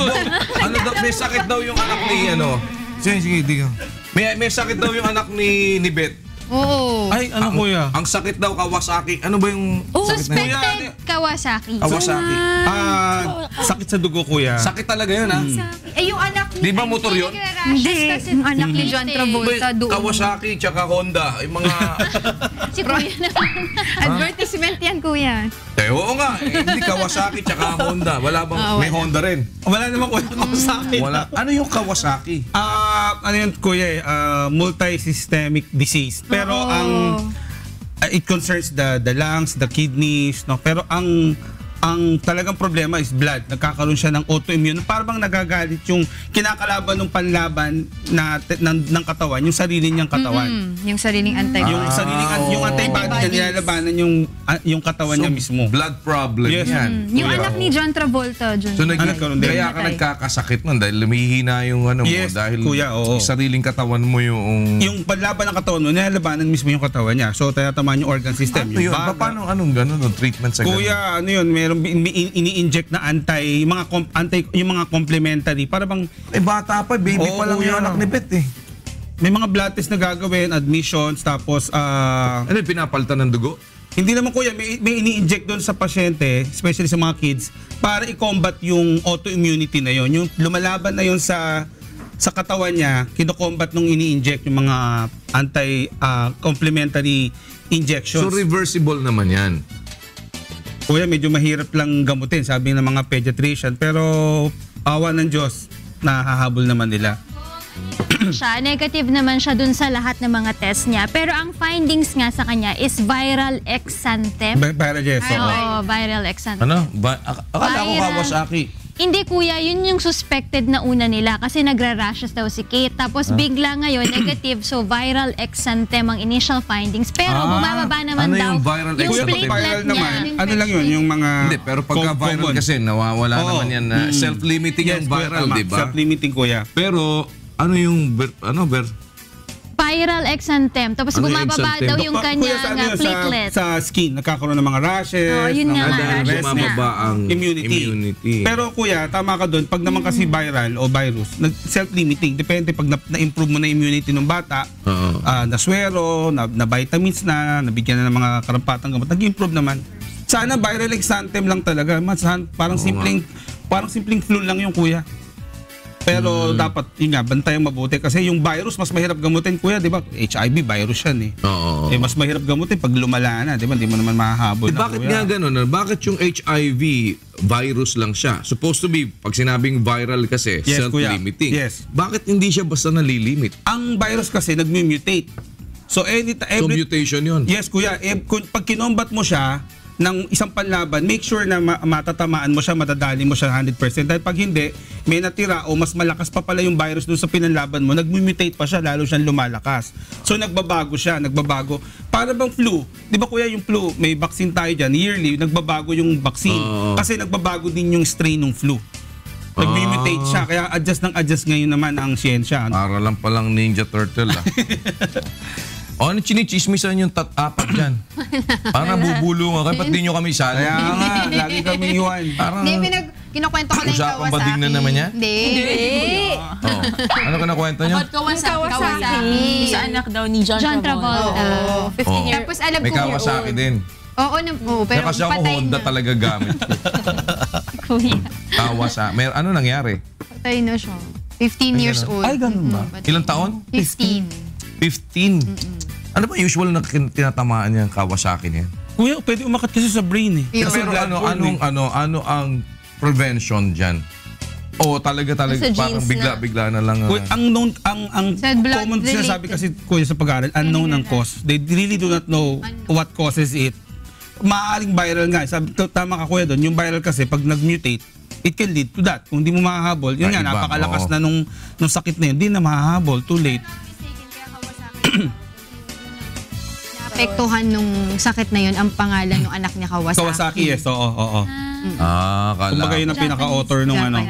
may sakit daw yung anak ni Sige, di ka. May sakit daw yung anak ni Beth. Oo. Ay, kuya? Ang sakit daw Kawasaki. Ano ba yung sakit na yun? Suspected Kawasaki. Kawasaki. Sakit sa dugo, kuya. Sakit talaga yun, ha? Yung anak Di ba motor yun? Hindi. Yung anak ni John Travolta doon. Kawasaki tsaka Honda. Yung mga... Si kuya naman. Advertisement yan, kuya. Oo nga. Hindi Kawasaki tsaka Honda. Wala bang... May Honda rin. Wala naman, kuya, Kawasaki. Wala. Ano yung Kawasaki? Ano yun, kuya, multi-systemic disease. Pero it concerns the lungs, the kidneys, no? Pero ang talagang problema is blood. Nagkakaroon siya ng autoimmune. Parang nagagalit yung kinakalaban ng panlaban ng katawan, yung sarili niyang katawan. Yung sariling antibody. Yung antibody na nilalabanan yung katawan niya mismo. Blood problem. Yes. Yan. Yung anak ni John Travolta. So kaya ka nagkakasakit nun dahil lumihina yung mo. Yes, dahil kuya, oo. sariling katawan mo yung... Yung panlaban ng katawan mo, nilalabanan mismo yung katawan niya. So tatamaan yung organ system. Ano yun? Paano anong gano'n? Treatment sa gano'n? Kuya, ano yun? Ini-inject na yung mga complementary para bang bata pa, baby pa lang yung anak ni Beth eh. May mga blood test na gagawin, admissions, tapos ano yung pinapalitan ng dugo? Hindi naman, kuya, may ini-inject doon sa pasyente, especially sa mga kids, para i-combat yung autoimmunity na yon. Yung lumalaban na yon sa katawan niya, kino-combat nung ini-inject yung mga complementary injections. So reversible naman yan. Kuya, medyo mahirap lang gamutin, sabi ng mga pediatrician. Pero awa ng Diyos, nahahabol naman nila. Negative naman siya dun sa lahat ng mga test niya. Pero ang findings nga sa kanya is viral exanthem. Viral, yes. Oo, viral exanthem. Ano? Akala ko Kawasaki. Hindi kuya, yun yung suspected na una nila kasi nagra-rashes daw si Kate. Tapos bigla ngayon, negative. So viral exanthem ang initial findings. Pero bumababa naman ano daw. Yung viral yung exanthem? platelet niya. Ano lang yun, yung mga... Hindi, pero pagka-viral kasi nawawala naman yan. Self-limiting yung viral, di ba? Self-limiting, kuya. Pero ano yung... Viral exanthem. Tapos bumababa daw yung kanyang platelet. Sa skin, nagkakaroon ng mga rashes. Yun nga, rashes na. ang immunity. Pero kuya, tama ka doon. Pag naman kasi viral o virus, self-limiting. Depende pag na-improve mo na immunity ng bata, naswero, na vitamins na, nabigyan na ng mga karampatang gamot, nag-improve naman. Sana viral exanthem lang talaga. Parang simpleng flu lang yung kuya. Pero dapat, yun nga, bantayan mabuti. Kasi yung virus, mas mahirap gamutin, kuya, di ba? HIV, virus yan eh. Oo. Mas mahirap gamutin pag lumala na, di ba? Di mo naman mahahabol na, Bakit kuya. nga ganun? Bakit yung HIV virus lang siya? Supposed to be, pag sinabing viral kasi, Yes, kuya. self-limiting. Yes. Bakit hindi siya basta nalilimit? Ang virus kasi nagmi-mutate. So, So mutation yun? Yes, kuya. Pag kinombat mo siya ng isang panlaban, make sure na matatamaan mo siya, matadali mo siya 100%. Dahil pag hindi, may natira o mas malakas pa pala yung virus doon sa pinanlaban mo, nagmutate pa siya, lalo siyang lumalakas. So nagbabago siya, nagbabago. Para bang flu, di ba kuya yung flu, may vaccine tayo dyan, yearly, nagbabago yung vaccine. Kasi nagbabago din yung strain ng flu. Nagmutate siya, kaya adjust ngayon naman ang siyensya. Para lang palang Ninja Turtle ah. Ano chinichismisan yung apat dyan? Parang nabubulo nga. Kaya ba't di nyo kami sali? Kaya nga, lagi kami iwan. Hindi, kinukwento ko na yung Usapang Kawasaki. bading na naman yan? Hindi. Oh. Ano ka nakwento nyo? Kawasaki. Sa anak daw ni John Travolta. 15 years. Tapos alam May ko Kawasaki din. Oo, pero Kaya kasi ako patay Honda na. talaga gamit ko. Kuya. Kawasaki. Ano nangyari? Patay na siya. 15 years old. Ay, ganun ba? Ilang taon? 15. 15. Ano ba usual na tinatamaan niya ang Kawasaki niya? Kuya, pwede umakat kasi sa brain eh. Pero ano ang prevention diyan? O talaga Sa parang genes bigla na lang. Kuya, ang blood common related. sinasabi kasi kuya sa pag-aaral, unknown ang cause. They really do not know what causes it. Maaaring viral nga. Tama ka kuya doon. Yung viral kasi pap nag-mutate, it can lead to that. Kung di mo mahahabol, yun nga, napakalakas na nung sakit na yun, di na mahahabol. Too late. Naapektuhan nung sakit na yun ang pangalan ng anak niya Kawasaki. Kawasaki, yes. Oo. Kala. Kumbaga yun ang pinaka-author nung ano.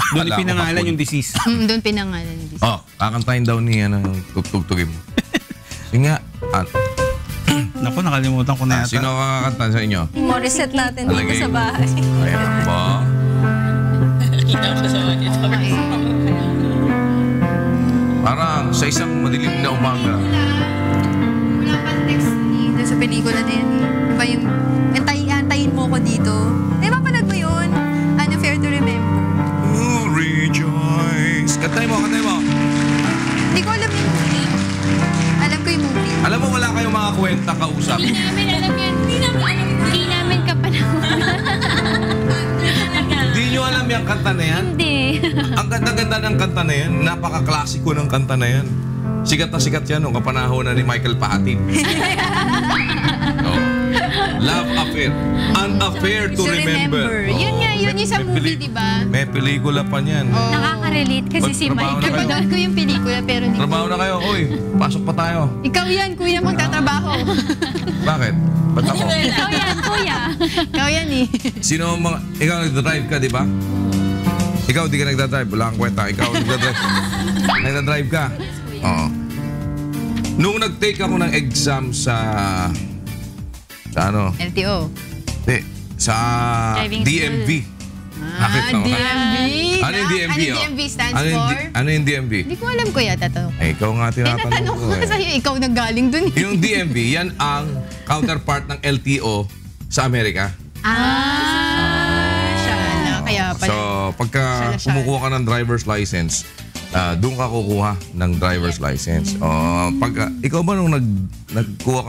Doon Kala ko pinangalan hapon. yung disease. Doon pinangalan yung disease. Kakantahin daw ni tugtugin mo. Yung nga, Naku, nakalimutan ko na yata. sino kakakanta sa inyo? Mo-reset natin dito Talagay. sa bahay. Ayan ba? Parang sa isang madilim na umaga. Wala pang text dito sa pelikula na yan. Diba yung, antayin mo ko dito. Di ba panood mo yun? Ano, Fair to Remember. Rejoice. Kantay mo. Hindi ko alam yung movie. Alam ko yung movie. Alam mo, wala kayong mga kwenta kausap. Hindi namin alam yan. Hindi namin kapanahon. Hindi nyo alam yung kanta na yan? Hindi. Ang ganda-ganda ng kanta na yan. Napaka-klasiko ng kanta na yan. Sikat na sikat yan nung kapanahon na ni Michael Patin. Love Affair. An Affair to Remember. Yun nga, yun yung sa movie, di ba? May pelikula pa niyan. Nakaka-relate kasi si Magtrabaho na Michael. kayo. Napanood ko yung pelikula pero hindi. Trabaho na kayo. Uy, pasok pa tayo. Ikaw yan, kuya, magtatrabaho. Bakit? Ba't ako? Ikaw yan, kuya. Ikaw yan eh. Sino ang mga... Ikaw nagdadrive ka, di ba? Ikaw di ka nagdadrive. Wala kang kwenta. Ikaw nagdadrive. Nagdadrive ka? Oo. Nung nag-take ako ng exam sa ano? LTO. Hindi. Sa Driving DMV. Nakita mo ka? DMV. Ano yung DMV? Ano yung DMV stands for? Ano yung DMV? Hindi ko alam kuya, tatanong. Ikaw nga tinatanong Tinatanong ko ko sa'yo, ikaw nanggaling dun. Yung DMV, yan ang counterpart ng LTO sa Amerika. Shala, kaya pala. So, pagka Shala-shala. kumukuha ka ng driver's license, doon ka kukuha ng driver's license. Ikaw ba nung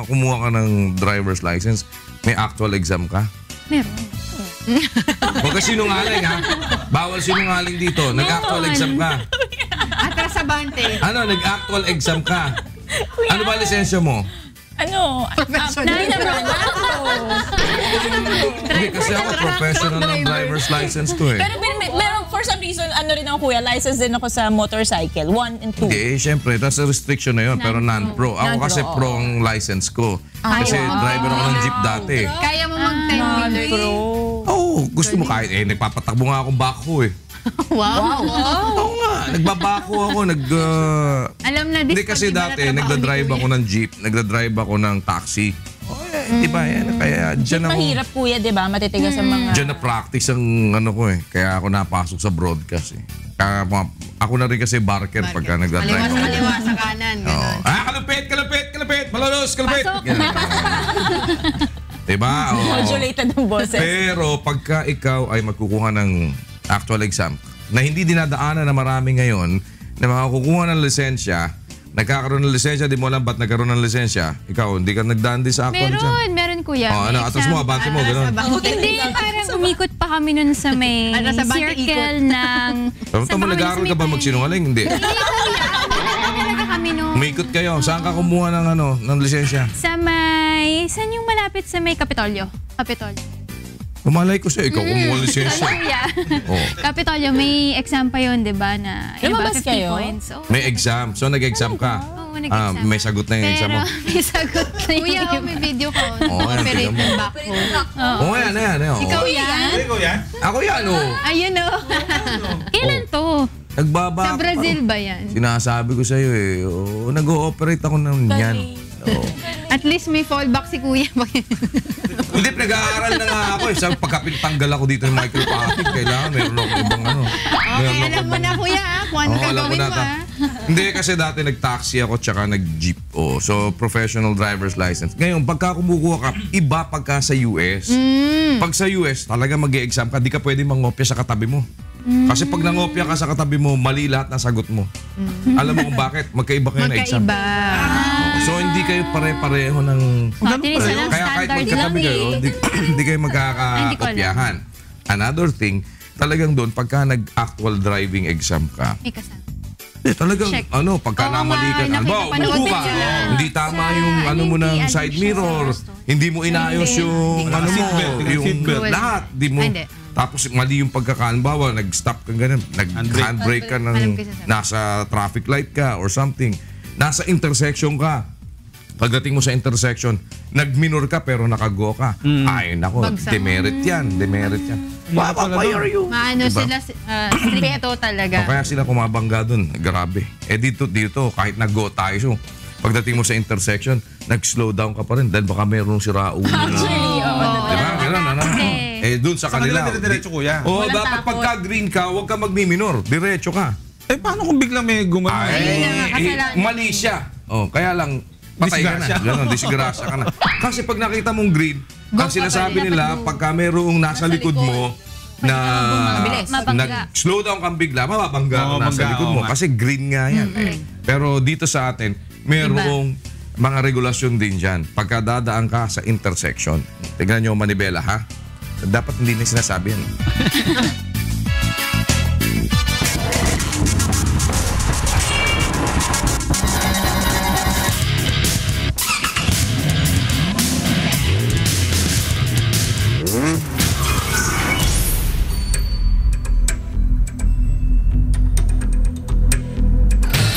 kumuha ka ng driver's license, may actual exam ka? Meron. Huwag ka sinungaling ha. Bawal sinungaling dito. Nag-actual exam ka. Atrasabante. Ano, nag-actual exam ka. Ano ba lisensya mo? Ano? Professional. Hindi, kasi ako professional ng driver's license ko eh. Pero for some reason, ano rin ako kuya, license din ako sa motorcycle. 1 and 2. Hindi, syempre, that's a restriction na yun, pero non-pro. Ako Non-pro, kasi oo. pro ang license ko. Kasi driver ako ng jeep dati. Kaya mo mag-10-wheeler eh. Oo, gusto mo kahit nagpapatakbo nga akong bako eh. Wow. Oo nga, nagbabako ako, Alam na Hindi kasi dati, nagdadrive ako ng jeep, nagdadrive ako ng taxi. Di ba yan? Kaya dyan ako. Mahirap kuya, di ba? Matitigas sa mga... Diyan na practice ang ano ko eh. Kaya ako napasok sa broadcast eh. Kaya ako na rin kasi barker pagka nagdadrive Kaliwa ako. sa kaliwa, sa kanan. Oo. Kalupit! Malolos, kalupit! Ganun. Diba? Oo. Modulated ang boses. Pero pagka ikaw ay magkukuha ng actual exam, na hindi dinadaanan na marami ngayon na makakukuha ng lisensya, nagkakaroon ng lisensya, di mo alam ba't nagkaroon ng lisensya. Ikaw, hindi ka nagdaan din sa actual dyan. Meron kuya. Ano, atas mo, abante mo, gano'n. Hindi, parang umikot pa kami nun sa may circle ng... Tama, nag-aaral ka ba magsinungaling? Hindi. Talaga kami nun. Umikot kayo. Saan ka kumuha ng lisensya? Sa may... Saan yung malapit sa may Kapitolyo? Umalay ko sa'yo, ikaw kumuha ng lisensya. Kapitolyo, may exam pa yun, di ba? Na lumabas 50 kayo? points. May exam. So, nag-exam ka. nag-exam. May sagot na yung exam mo. May sagot na yun. Kuya, may video ko. Yan, Operate tignan mo. ng back ko. Yan. Ikaw yan? Ikaw yan? Ako yan, Ayun, Kailan to? Nagbaba. Sa Brazil ba yan? Sinasabi ko sa'yo nag-ooperate ako ng yan. At least may fallback si kuya. Hindi, nag-aaral na nga ako. Sa pagkapintanggal ako dito ng micropathic, kailangan meron ako ibang Okay, alam mo na kuya, kung ano gagawin mo Hindi, kasi dati nag-taxi ako tsaka nag-jeep. So, professional driver's license. Ngayon, pagka kumukuha ka, iba pagka sa US. Pag sa US, talaga mag-e-exam ka, di ka pwede mangopya sa katabi mo. Kasi pag nangopya ka sa katabi mo, mali lahat ng sagot mo. Alam mo kung bakit? Magkaiba kayo na exam. So, hindi kayo pare-pareho ng... Kaya kahit magkatabi kayo, hindi kayo magkakakopyahan. Another thing, talagang doon, pagka nag-actual driving exam ka, talagang, pagka namali ka, umupo ka, hindi tama yung mo ng side mirror, hindi mo inayos yung lahat, di mo... Tapos mali yung pagkakaanbawa, nag-stop ka ganun, nag-handbrake ka ng nasa traffic light ka or something. Nasa intersection ka. Pagdating mo sa intersection, nag-minor ka pero nakago ka. Ay, nako, demerit yan. Why are you? Maano diba? Sila, stricto talaga. Kaya sila kumabangga dun. Grabe. Dito, kahit nag-go tayo. So, pagdating mo sa intersection, nag-slow down ka pa rin dahil baka mayroong siraulo na. Actually, Diba? Doon sa kanila. Diretso kuya. Dapat pagka green ka, huwag ka magmiminor. Diretso ka. Paano kung biglang may gumano? Mali siya. Kaya lang, patay ka na. Ganon, disgrasya ka na. Kasi pag nakita mong green, ang sinasabi nila, pagka mayroong nasa likod mo, na nag-slow down kang bigla, mababangga ka nasa likod mo. Kasi green nga yan. Pero dito sa atin, mayroong mga regulasyon din dyan. Pagka dadaan ka sa intersection, tignan nyo manibela ha, dapat hindi na sinasabi yan.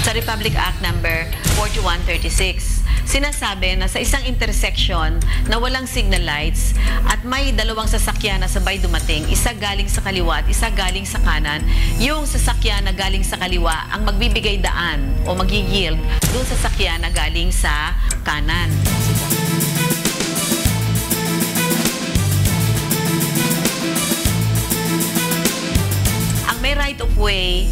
Sa Republic Act number 4136, sinasabi na sa isang intersection na walang signal lights at may dalawang sasakyan na sabay dumating, isa galing sa kaliwa at isa galing sa kanan, yung sasakyan na galing sa kaliwa ang magbibigay daan o mag-yield dun sa sasakyan na galing sa kanan. Ang may right of way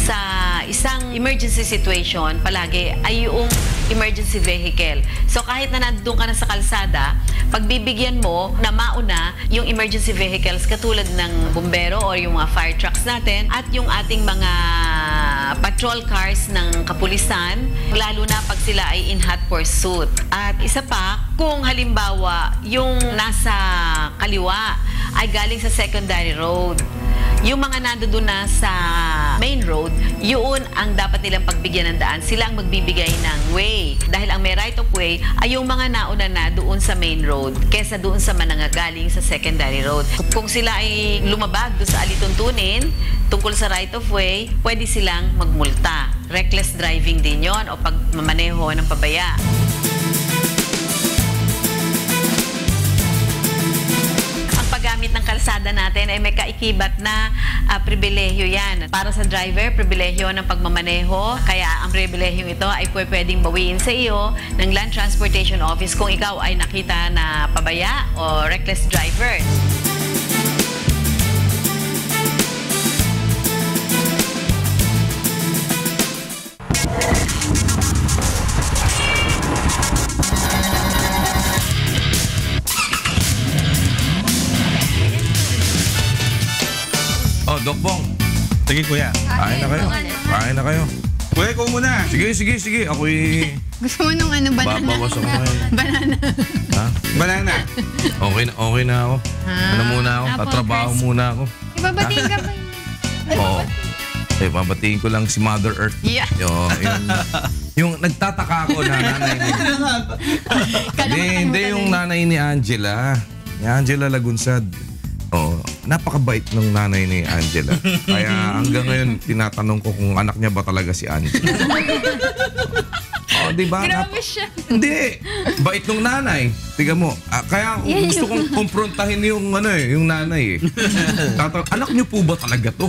sa isang emergency situation palagi ay yung emergency vehicle. So kahit na nandun ka na sa kalsada, pagbibigyan mo na mauna yung emergency vehicles katulad ng bumbero o yung mga fire trucks natin at yung ating mga patrol cars ng kapulisan, lalo na pag sila ay in hot pursuit. At isa pa, kung halimbawa yung nasa kaliwa ay galing sa secondary road, yung mga nandoon na sa main road, yun ang dapat nilang pagbigyan ng daan. Sila ang magbibigay ng way. Dahil ang may right of way ay yung mga nauna na doon sa main road kesa doon sa manangagaling sa secondary road. Kung sila ay lumabag doon sa alituntunin tungkol sa right of way, pwede silang magmulta. Reckless driving din yon o pagmamaneho ng pabaya. Paggamit ng kalsada natin ay may kaikibat na pribilehyo yan. Para sa driver, pribilehyo ng pagmamaneho. Kaya ang pribilehyo ito ay pwedeng bawiin sa iyo ng Land Transportation Office kung ikaw ay nakita na pabaya o reckless driver. Doc Bong, Sige, kuya. Kain na kayo. Kain na kayo. Kuya, ikaw muna. Sige. Ako'y Gusto mo nung ano, banana? babawas ako ngayon. Banana. Ha? Banana. Okay na ako. Ano muna ako? Apple Tatrabaho crisp. muna ako. Ibabatiin ka ba? Oo. Babatiin ko lang si Mother Earth. Yeah. Yung nagtataka ako na nanay ni... Hindi yung nanay ni Angela. Ni Angela Lagunsad. Napakabait ng nanay ni Angela. Kaya hanggang ngayon, tinatanong ko kung anak niya ba talaga si Angela. Diba? Grabe siya. Hindi. Bait nung nanay. Tiga mo. Kaya gusto kong kumprontahin yung nanay eh. Anak niyo po ba talaga to?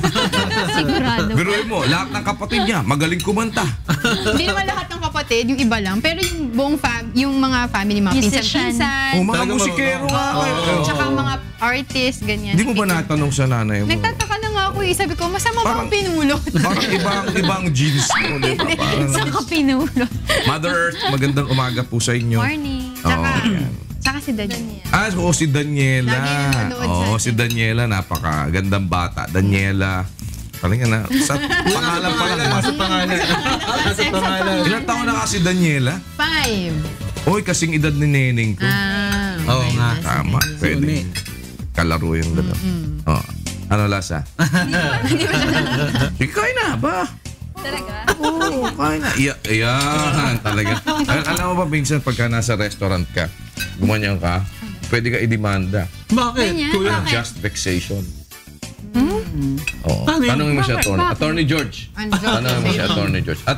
Sigurado. Biruin mo, lahat ng kapatid niya, magaling kumanta. Hindi naman lahat ng kapatid, yung iba lang. Pero yung buong yung mga family, mga pinsan-pinsan. Mga musikero nga. Tsaka mga artist, ganyan. Hindi mo ba natanong sa nanay mo? Nagtataka na nga ako eh. Sabi ko, masama ba ang pinulot? Parang ibang jeans mo. Saan ka pinulot? Mother Earth, magandang umaga po sa inyo. Morning. Tsaka si Daniela. Si Daniela. Lagi nanonood Si Daniela, napakagandang bata. Daniela. Talaga na. Sa pangalan pa lang. Sa pangalan. Ilang taon na kasi Daniela? 5. Oy, kasing edad ni Neneng ko. Oo nga. Tama. Pwede. Kalaro yung gano'n. Ano lasa? Kain na ba? Talaga? Oo, kain na. Iyan, talaga. Alam mo ba, minsan pagka nasa restaurant ka, gumanyan ka, pwede ka idemanda. Bakit? Kuya? Just vexation. Oo. Tanungin mo si Attorney George. Tanungin mo si Attorney George. At